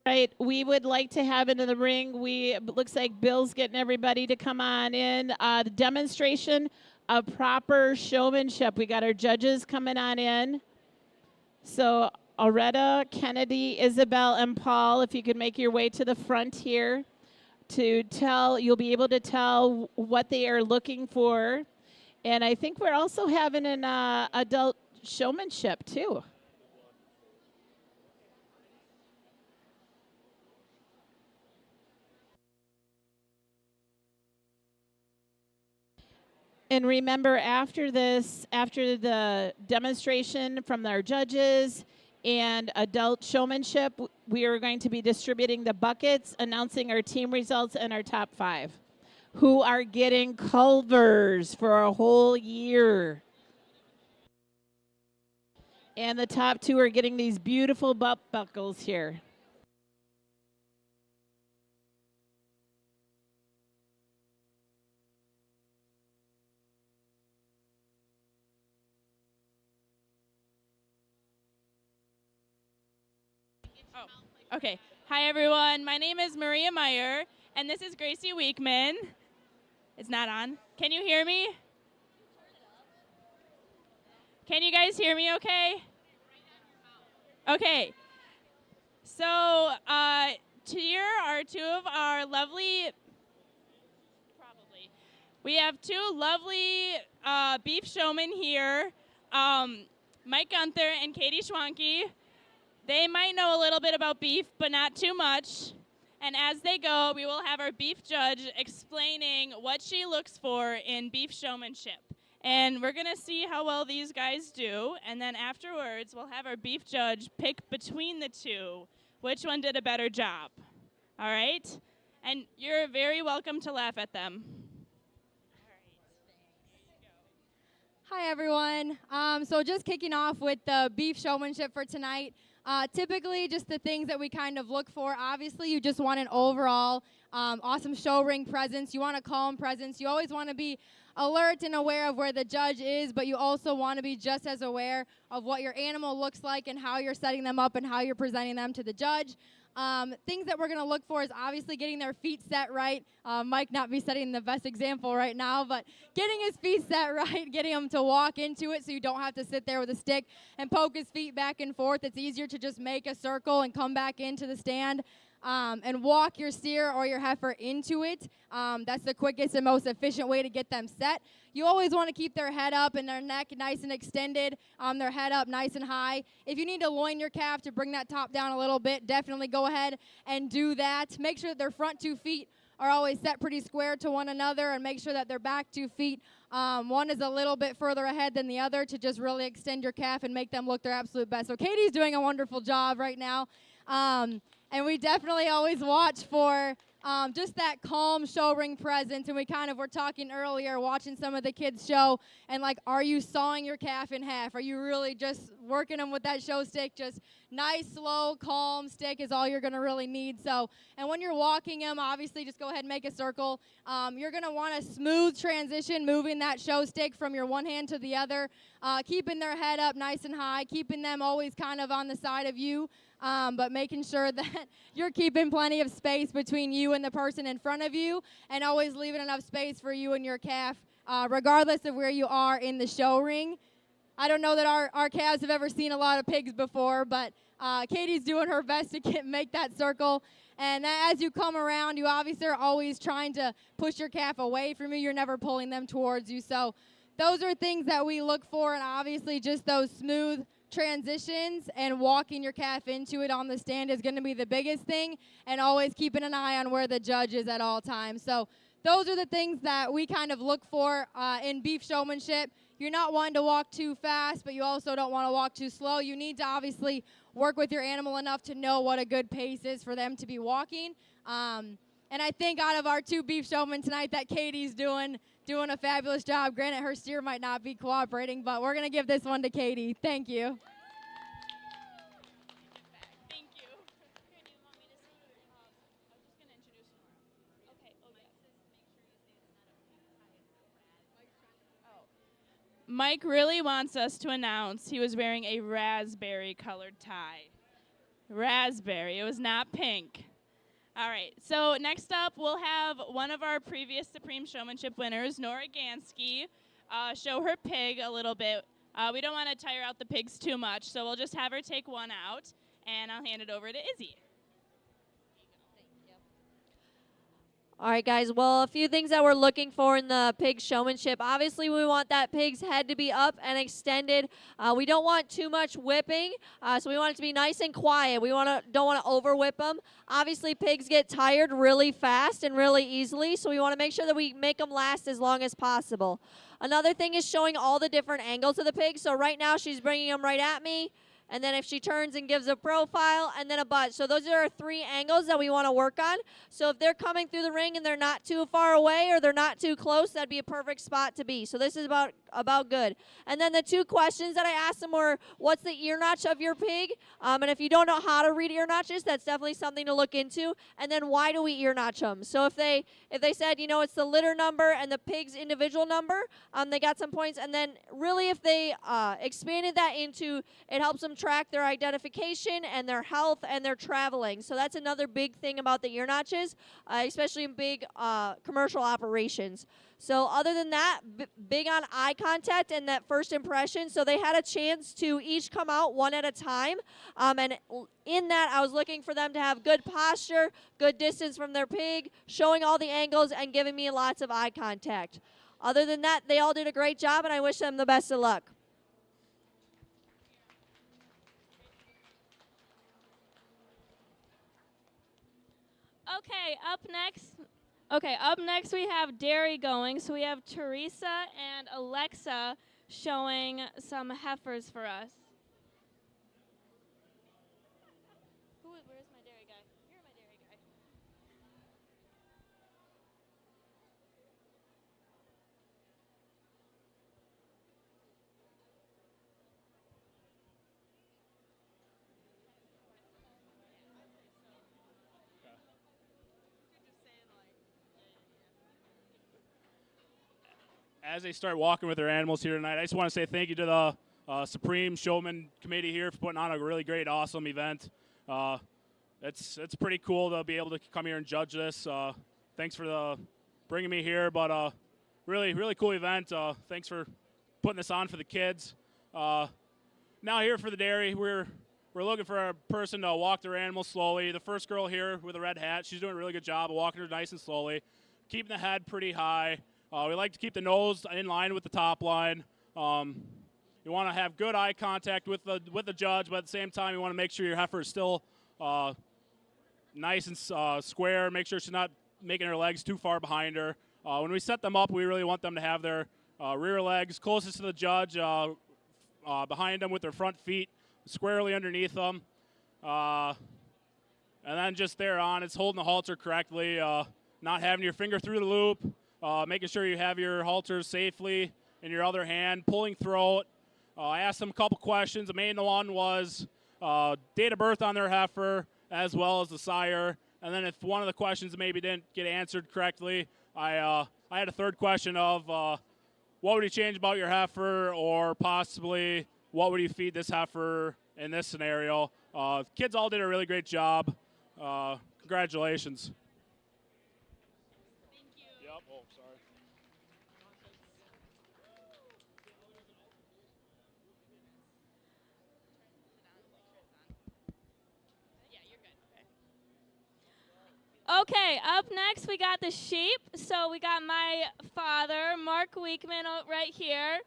Right, we would like to have it in the ring. It looks like Bill's getting everybody to come on in. The demonstration of proper showmanship. We got our judges coming on in. So Alretta, Kennedy, Isabel, and Paul, if you could make your way to the front here to tell, you'll be able to tell what they are looking for. And I think we're also having an adult showmanship too. And remember, after this, after the demonstration from our judges and adult showmanship, we are going to be distributing the buckets, announcing our team results and our top 5, who are getting Culvers for a whole year. And the top 2 are getting these beautiful butt buckles here. Okay. Hi, everyone. My name is Maria Meyer, and this is Gracie Weekman. It's not on. Can you hear me? Can you guys hear me okay? Okay. So, here are 2 of our lovely, we have 2 lovely beef showmen here, Mike Gunther and Katie Schwanke. They might know a little bit about beef, but not too much. And as they go, we will have our beef judge explaining what she looks for in beef showmanship. And we're going to see how well these guys do. And then afterwards, we'll have our beef judge pick between the 2 which one did a better job. All right? And you're very welcome to laugh at them. Hi, everyone. So just kicking off with the beef showmanship for tonight. Typically, just the things that we kind of look for. Obviously, you just want an overall awesome show ring presence. You want a calm presence. You always want to be alert and aware of where the judge is, but you also want to be just as aware of what your animal looks like and how you're setting them up and how you're presenting them to the judge. Things that we're going to look for is obviously getting their feet set right. Mike not be setting the best example right now, but getting his feet set right, getting him to walk into it so you don't have to sit there with a stick and poke his feet back and forth. It's easier to just make a circle and come back into the stand and walk your steer or your heifer into it. That's the quickest and most efficient way to get them set. You always want to keep their head up and their neck nice and extended, their head up nice and high. If you need to loin your calf to bring that top down a little bit, definitely go ahead and do that. Make sure that their front 2 feet are always set pretty square to one another, and make sure that their back 2 feet, one is a little bit further ahead than the other to just really extend your calf and make them look their absolute best. So Katie's doing a wonderful job right now. And we definitely always watch for just that calm show ring presence. And we kind of were talking earlier, watching some of the kids show, and like, are you sawing your calf in half? Are you really just working them with that show stick? Just nice, slow, calm stick is all you're going to really need. So, and when you're walking them, obviously just go ahead and make a circle. You're going to want a smooth transition, moving that show stick from your one hand to the other, keeping their head up nice and high, keeping them always kind of on the side of you. But making sure that you're keeping plenty of space between you and the person in front of you, and always leaving enough space for you and your calf, regardless of where you are in the show ring. I don't know that our calves have ever seen a lot of pigs before, but Katie's doing her best to make that circle. And as you come around, you obviously are always trying to push your calf away from you. You're never pulling them towards you. So those are things that we look for, and obviously just those smooth transitions and walking your calf into it on the stand is going to be the biggest thing, and always keeping an eye on where the judge is at all times. So those are the things that we kind of look for in beef showmanship. You're not wanting to walk too fast, but you also don't want to walk too slow. You need to obviously work with your animal enough to know what a good pace is for them to be walking. And I think out of our 2 beef showmen tonight that Katie's doing a fabulous job. Granted, her steer might not be cooperating, but we're going to give this one to Katie. Thank you. Thank you. Here, do you want me to say? I was just going to introduce tomorrow. Okay. Mike really wants us to announce he was wearing a raspberry colored tie. Raspberry. It was not pink. All right, so next up, we'll have one of our previous Supreme Showmanship winners, Nora Gansky, show her pig a little bit We don't want to tire out the pigs too much, so we'll just have her take one out, and I'll hand it over to Izzy. All right, guys. Well, a few things that we're looking for in the pig showmanship. Obviously, we want that pig's head to be up and extended. We don't want too much whipping, so we want it to be nice and quiet. We don't want to over whip them. Obviously, pigs get tired really fast and really easily, so we want to make sure that we make them last as long as possible. Another thing is showing all the different angles of the pig. So right now, she's bringing them right at me. And then if she turns and gives a profile, and then a butt. So those are our 3 angles that we want to work on. So if they're coming through the ring and they're not too far away or they're not too close, that'd be a perfect spot to be. So this is about good. And then the 2 questions that I asked them were, what's the ear notch of your pig? And if you don't know how to read ear notches, that's definitely something to look into. And then why do we ear notch them? So if they said, it's the litter number and the pig's individual number, they got some points. And then really if they expanded that into, it helps them track their identification and their health and their traveling. So that's another big thing about the ear notches, especially in big commercial operations. So other than that, big on eye contact and that first impression. So they had a chance to each come out one at a time. And in that, I was looking for them to have good posture, good distance from their pig, showing all the angles and giving me lots of eye contact. Other than that, they all did a great job, and I wish them the best of luck. Okay, up next we have dairy going. So we have Teresa and Alexa showing some heifers for us. Where's my dairy guy? You're my dairy guy. As they start walking with their animals here tonight, I just want to say thank you to the Supreme Showman Committee here for putting on a really great, awesome event. It's pretty cool to be able to come here and judge this. Thanks for bringing me here, but really, really cool event. Thanks for putting this on for the kids. Now here for the dairy, we're looking for a person to walk their animals slowly. The first girl here with a red hat, she's doing a really good job of walking her nice and slowly, keeping the head pretty high. We like to keep the nose in line with the top line. You want to have good eye contact with the judge, but at the same time, you want to make sure your heifer is still nice and square. Make sure she's not making her legs too far behind her. When we set them up, we really want them to have their rear legs closest to the judge, behind them with their front feet squarely underneath them. And then just there on, it's holding the halter correctly, not having your finger through the loop. Making sure you have your halters safely in your other hand, pulling throat. I asked them a couple questions. The main one was date of birth on their heifer, as well as the sire. And then if one of the questions maybe didn't get answered correctly, I had a third question of what would you change about your heifer, or possibly what would you feed this heifer in this scenario. Kids all did a really great job. Congratulations. Oh, sorry. Okay, up next we got the sheep. So we got my father, Mark Weekman, right here.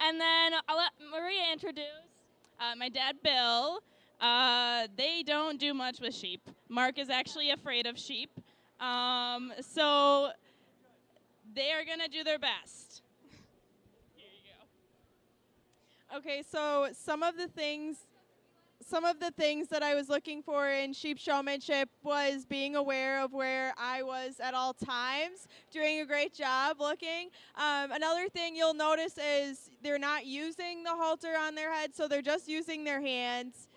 And then I'll let Maria introduce my dad, Bill. They don't do much with sheep. Mark is actually afraid of sheep. So they are going to do their best. Here you go. Okay, so some of the things that I was looking for in sheep showmanship was being aware of where I was at all times, doing a great job looking. Another thing you'll notice is they're not using the halter on their head, so they're just using their hands.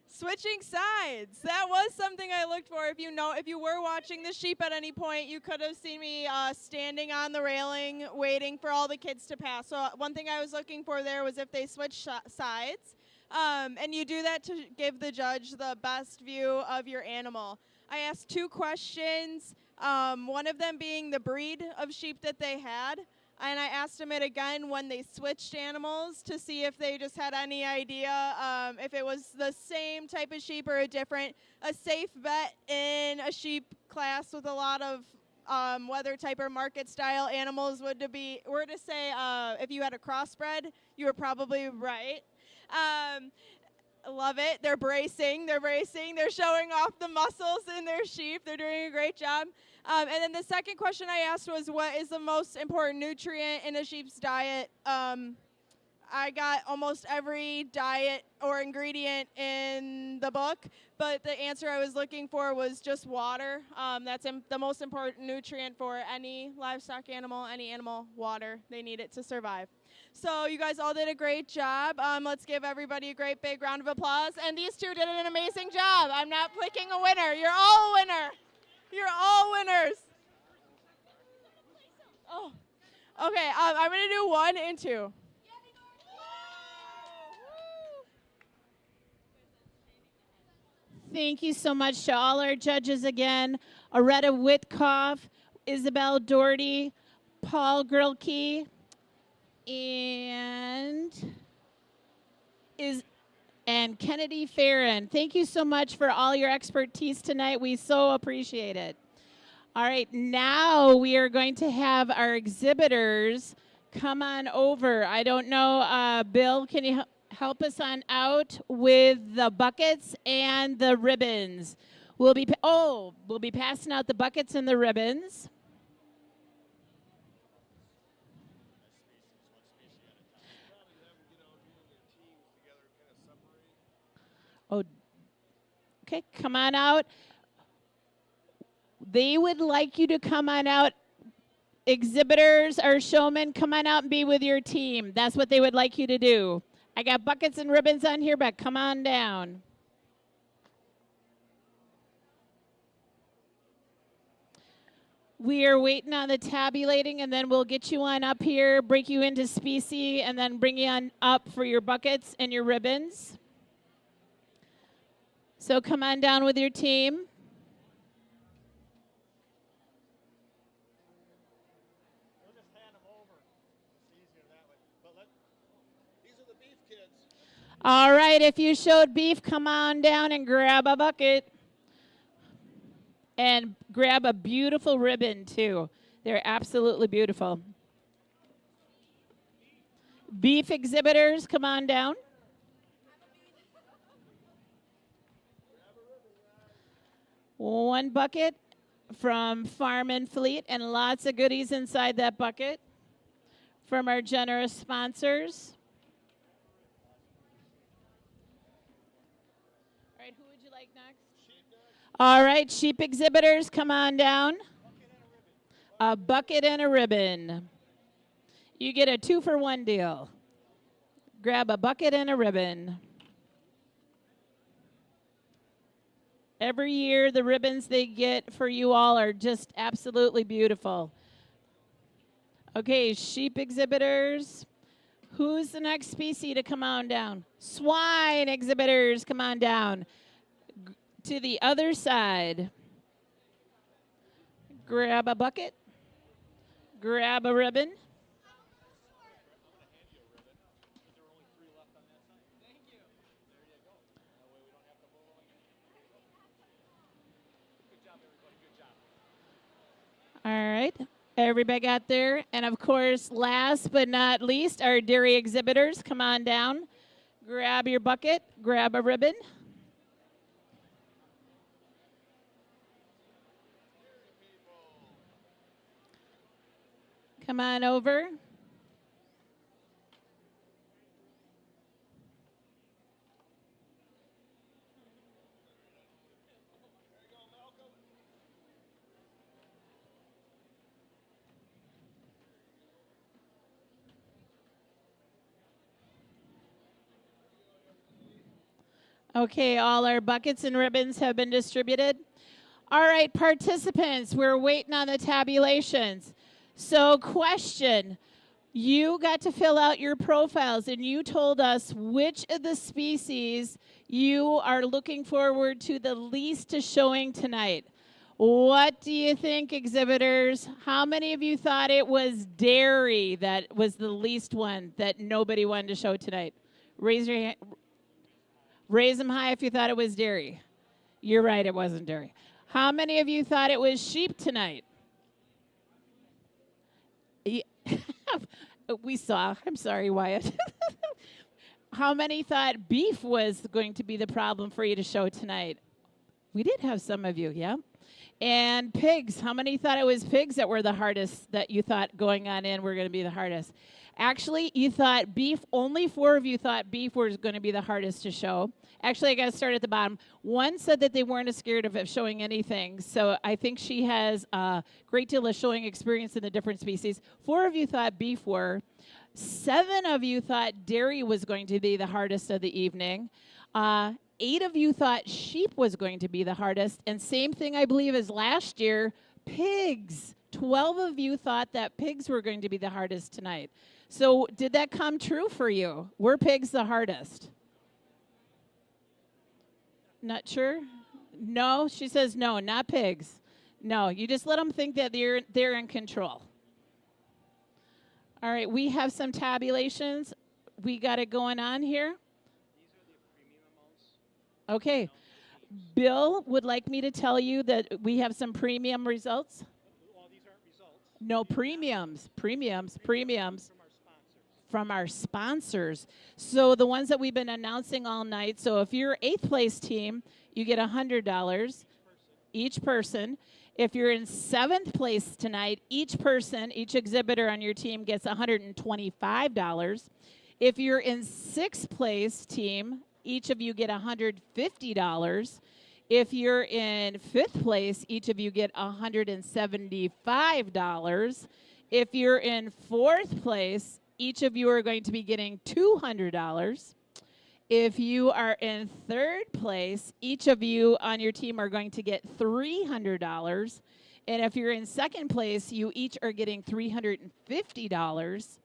Switching sides. That was something I looked for. If you were watching the sheep at any point, you could have seen me standing on the railing waiting for all the kids to pass. So one thing I was looking for there was if they switch sides. And you do that to give the judge the best view of your animal. I asked 2 questions, one of them being the breed of sheep that they had. And I asked them it again when they switched animals to see if they just had any idea if it was the same type of sheep or a different. A safe bet in a sheep class with a lot of whether type or market style animals were to say if you had a crossbred, you were probably right. Love it. They're bracing. They're showing off the muscles in their sheep. They're doing a great job. And then the second question I asked was, what is the most important nutrient in a sheep's diet? I got almost every diet or ingredient in the book, but the answer I was looking for was just water. That's the most important nutrient for any livestock animal, any animal, water. They need it to survive. So you guys all did a great job. Let's give everybody a great big round of applause. And these two did an amazing job. I'm not picking a winner. You're all a winner. You're all winners. Oh, okay. I'm going to do 1 and 2. Thank you so much to all our judges again. Aretta Witkoff, Isabel Doherty, Paul Grilke, and Kennedy Farron. Thank you so much for all your expertise tonight. We so appreciate it. All right, now we are going to have our exhibitors come on over. I don't know, Bill, can you help us on out with the buckets and the ribbons? We'll be passing out the buckets and the ribbons. Oh, okay, come on out. They would like you to come on out. Exhibitors or showmen, come on out and be with your team. That's what they would like you to do. I got buckets and ribbons on here, but come on down. We are waiting on the tabulating, and then we'll get you on up here, break you into specie, and then bring you on up for your buckets and your ribbons. So come on down with your team. All right, if you showed beef, come on down and grab a bucket. And grab a beautiful ribbon, too. They're absolutely beautiful. Beef exhibitors, come on down. One bucket from Farm and Fleet, and lots of goodies inside that bucket from our generous sponsors. All right, who would you like next? All right, sheep exhibitors, come on down. A bucket and a ribbon. You get a 2-for-1 deal. Grab a bucket and a ribbon. Every year, the ribbons they get for you all are just absolutely beautiful. Okay, sheep exhibitors. Who's the next species to come on down? Swine exhibitors, come on down. To the other side. Grab a bucket. Grab a ribbon. All right, everybody got there. And of course, last but not least, our dairy exhibitors, come on down. Grab your bucket, grab a ribbon. Come on over. Okay, all our buckets and ribbons have been distributed. All right, participants, we're waiting on the tabulations. So question, you got to fill out your profiles and you told us which of the species you are looking forward to the least to showing tonight. What do you think, exhibitors? How many of you thought it was dairy that was the least one that nobody wanted to show tonight? Raise your hand. Raise them high if you thought it was dairy. You're right, it wasn't dairy. How many of you thought it was sheep tonight? We saw. I'm sorry, Wyatt. How many thought beef was going to be the problem for you to show tonight? We did have some of you, yeah. And pigs. How many thought it was pigs that were the hardest, that you thought going on in were going to be the hardest? Actually, you thought beef. Only 4 of you thought beef was going to be the hardest to show. Actually, I got to start at the bottom. One said that they weren't as scared of it showing anything. So I think she has a great deal of showing experience in the different species. 4 of you thought beef were. 7 of you thought dairy was going to be the hardest of the evening. 8 of you thought sheep was going to be the hardest. And same thing, I believe, as last year, pigs. 12 of you thought that pigs were going to be the hardest tonight. So did that come true for you? Were pigs the hardest? Not sure? No, she says no, not pigs. No, you just let them think that they're in control. All right, we have some tabulations. We got it going on here. Okay. Bill would like me to tell you that we have some premium results. Well, these aren't results. No, premiums. From our sponsors. So the ones that we've been announcing all night. So if you're 8th place team, you get $100 each person. If you're in 7th place tonight, each exhibitor on your team gets $125. If you're in 6th place team, each of you get $150. If you're in 5th place, each of you get $175. If you're in 4th place, each of you are going to be getting $200. If you are in 3rd place, each of you on your team are going to get $300. And if you're in 2nd place, you each are getting $350.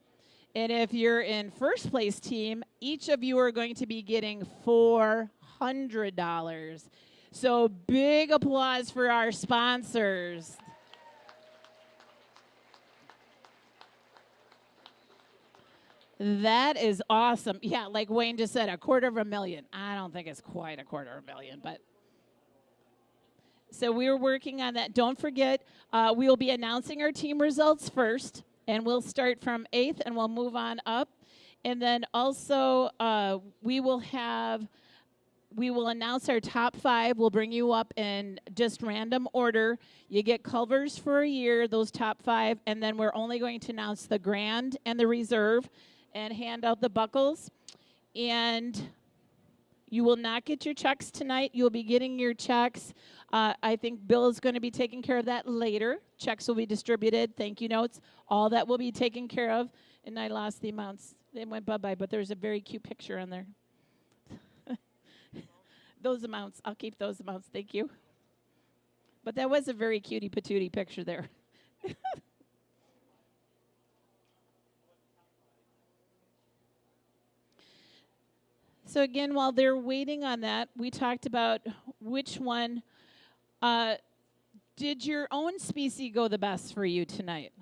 And if you're in 1st place team, each of you are going to be getting $400. So big applause for our sponsors. That is awesome. Yeah, like Wayne just said, $250,000. I don't think it's quite $250,000, but. So we're working on that. Don't forget, we will be announcing our team results first, and we'll start from 8th, and we'll move on up. And then also, we will announce our top 5. We'll bring you up in just random order. You get Culvers for a year, those top 5, and then we're only going to announce the Grand and the Reserve and hand out the buckles. And you will not get your checks tonight. You'll be getting your checks. I think Bill is going to be taking care of that later. Checks will be distributed, thank you notes, all that will be taken care of. And I lost the amounts. They went bye-bye, but there's a very cute picture on there. Those amounts, I'll keep those amounts, thank you. But that was a very cutie patootie picture there. So again, while they're waiting on that, we talked about which one. Did your own species go the best for you tonight?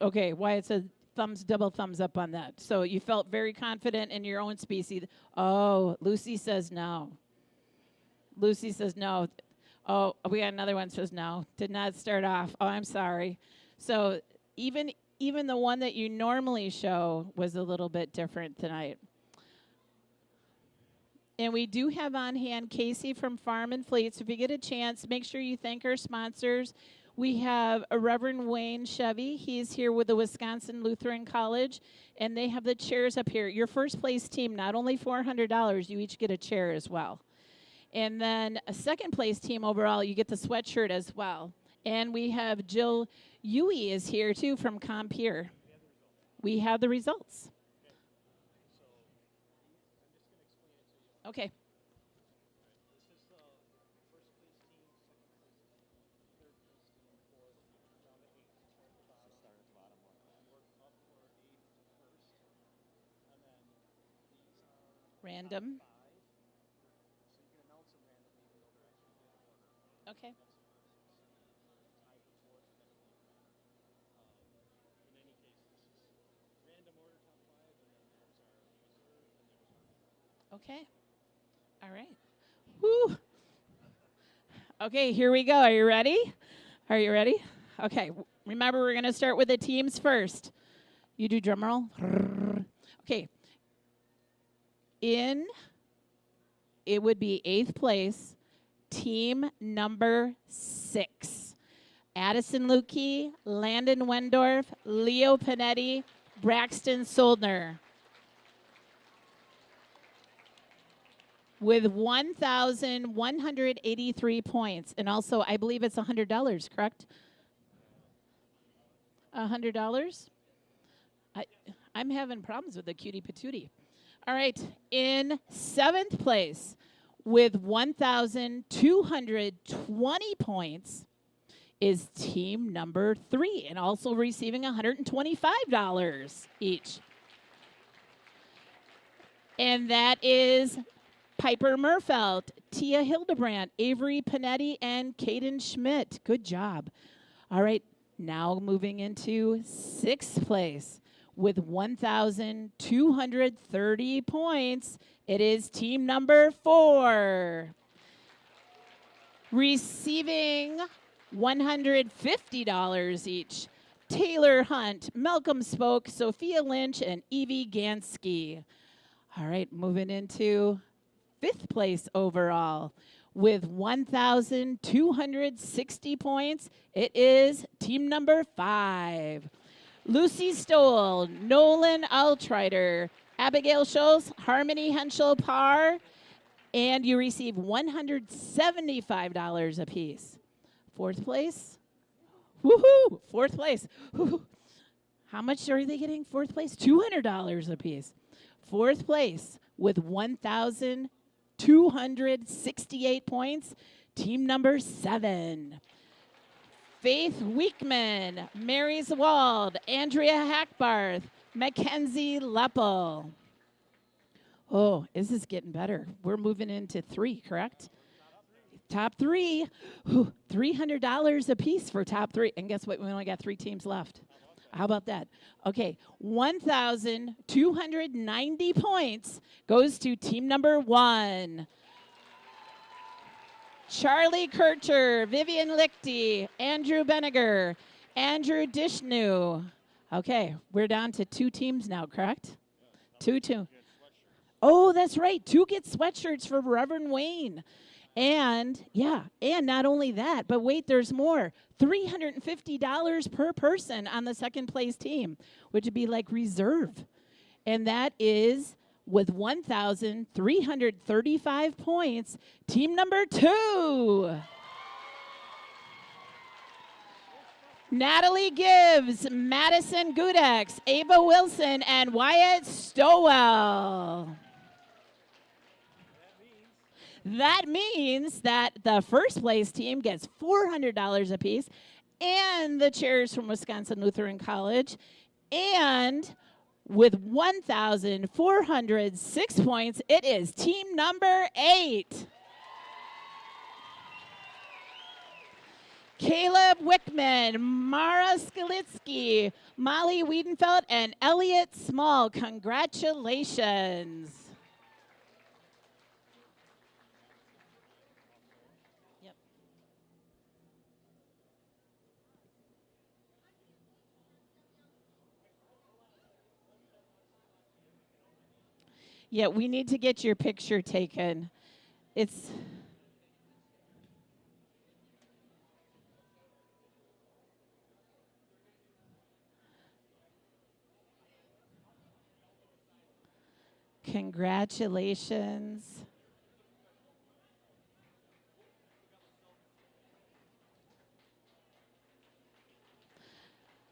Okay, Wyatt said double thumbs up on that. So you felt very confident in your own species. Oh, Lucy says no. Lucy says no. Oh, we got another one that says no. Did not start off. Oh, I'm sorry. So even the one that you normally show was a little bit different tonight. And we do have on hand Casey from Farm and Fleet. So if you get a chance, make sure you thank our sponsors. We have a Reverend Wayne Chevy. He's here with the Wisconsin Lutheran College, and they have the chairs up here. Your first place team, not only $400, you each get a chair as well. And then a second place team overall, you get the sweatshirt as well. And we have Jill Yui is here too from Compeer. We have the results. Okay. This is the first place team, second place team, third place team, 4th, down to 8th. Start at the bottom. Work up for 8th to 1st. And then these are Random. 5. So you can announce them randomly, even though they're actually in order. Okay. Okay. All right. Woo. Okay, here we go. Are you ready? Are you ready? Okay. Remember, we're going to start with the teams first. You do drum roll. Okay. It would be 8th place, team number 6. Addison Lukey, Landon Wendorf, Leo Panetti, Braxton Soldner. With 1,183 points. And also, I believe it's $100, correct? $100? I'm having problems with the cutie patootie. All right, in 7th place with 1,220 points is team number 3 and also receiving $125 each. And that is Piper Murfeld, Tia Hildebrandt, Avery Panetti, and Caden Schmidt. Good job. All right, now moving into 6th place. With 1,230 points, it is team number 4. Receiving $150 each. Taylor Hunt, Malcolm Spoke, Sophia Lynch, and Evie Gansky. All right, moving into 5th place overall. With 1,260 points, it is team number 5. Lucy Stoll, Nolan Altrider, Abigail Schultz, Harmony Henschel Parr, and you receive $175 apiece. 4th place? Woohoo! 4th place. Woo-hoo. How much are they getting? 4th place? $200 apiece. 4th place with 1,268 points, team number 7. Faith Weekman, Mary Zawald, Andrea Hackbarth, Mackenzie Leppel. Oh, this is getting better. We're moving into 3, correct? Top 3. $300 a piece for top 3. And guess what? We only got 3 teams left. How about that? Okay, 1,290 points goes to team number 1. Charlie Kircher, Vivian Lichty, Andrew Beniger, Andrew Dishnu. Okay, we're down to 2 teams now, correct? 2. Oh, that's right. 2 get sweatshirts for Reverend Wayne. And, and not only that, but wait, there's more. $350 per person on the 2nd place team, which would be like reserve. And that is with 1,335 points, team number 2. Natalie Gibbs, Madison Gudex, Ava Wilson, and Wyatt Stowell. That means that the 1st place team gets $400 apiece, and the chairs from Wisconsin Lutheran College, and with 1,406 points, it is team number 8. Caleb Wickman, Mara Skalitsky, Molly Wiedenfeld, and Elliot Small. Congratulations. Yep. Yeah, we need to get your picture taken. It's... Congratulations.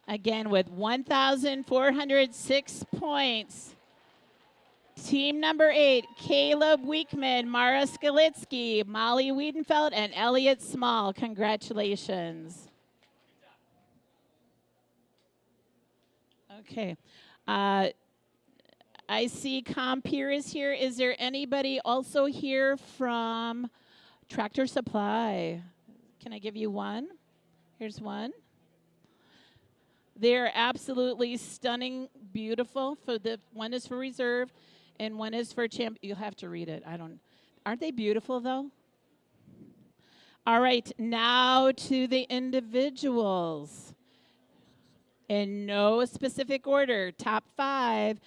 Again, with 1,406 points, team number 8, Caleb Weekman, Mara Skalitsky, Molly Wiedenfeld, and Elliot Small. Congratulations. Okay. I see Compeer is here. Is there anybody also here from Tractor Supply? Can I give you one? Here's one. They're absolutely stunning, beautiful. For the one is for reserve, and one is for champ. You'll have to read it. Aren't they beautiful though? All right, now to the individuals. In no specific order, top 5,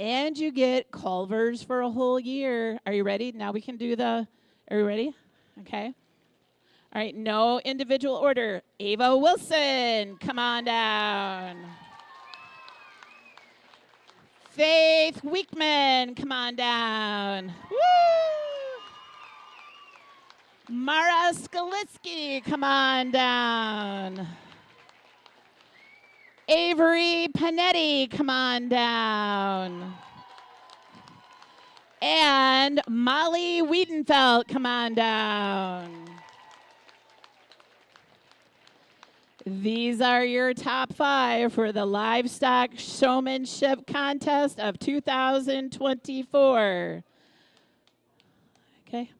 and you get Culvers for a whole year. Are you ready? Now we can do are you ready? Okay. All right, no individual order. Ava Wilson, come on down. Faith Weekman, come on down. Woo! Mara Skalitsky, come on down. Avery Panetti, come on down. And Molly Wiedenfeld, come on down. These are your top 5 for the Livestock Showmanship Contest of 2024. Okay,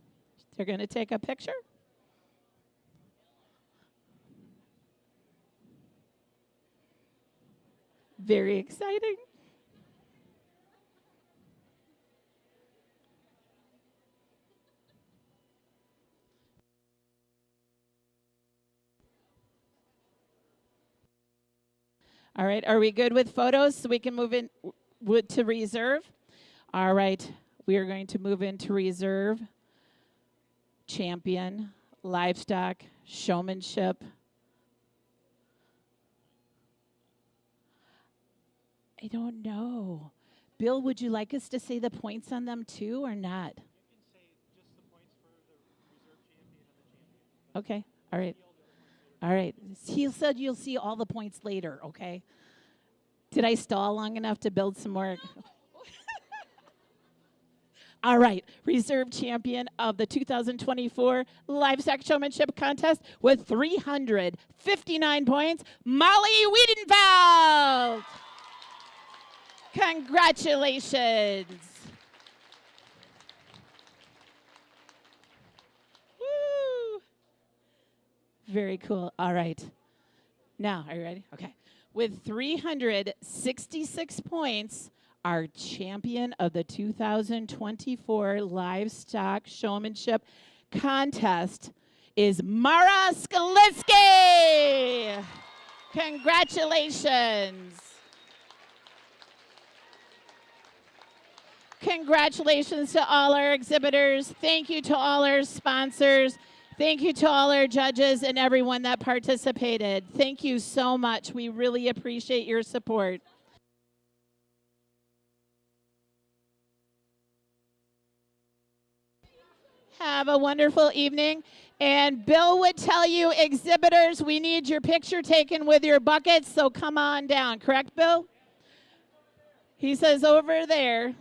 they're going to take a picture. Very exciting. All right, are we good with photos so we can move in to reserve? All right, we are going to move into reserve. Champion, livestock, showmanship. I don't know. Bill, would you like us to say the points on them too or not? You can say just the points for the reserve champion and the champion. Okay, all right. All right. He said you'll see all the points later, okay? Did I stall long enough to build some more? All right. Reserve champion of the 2024 Livestock Showmanship Contest with 359 points, Molly Wiedenfeld. Congratulations. Woo. Very cool. All right. Now, are you ready? Okay. With 366 points, our champion of the 2024 Livestock Showmanship Contest is Mara Skalitsky. Congratulations. Congratulations to all our exhibitors. Thank you to all our sponsors. Thank you to all our judges and everyone that participated. Thank you so much. We really appreciate your support. Have a wonderful evening. And Bill would tell you, exhibitors, we need your picture taken with your buckets, so come on down. Correct, Bill? He says over there.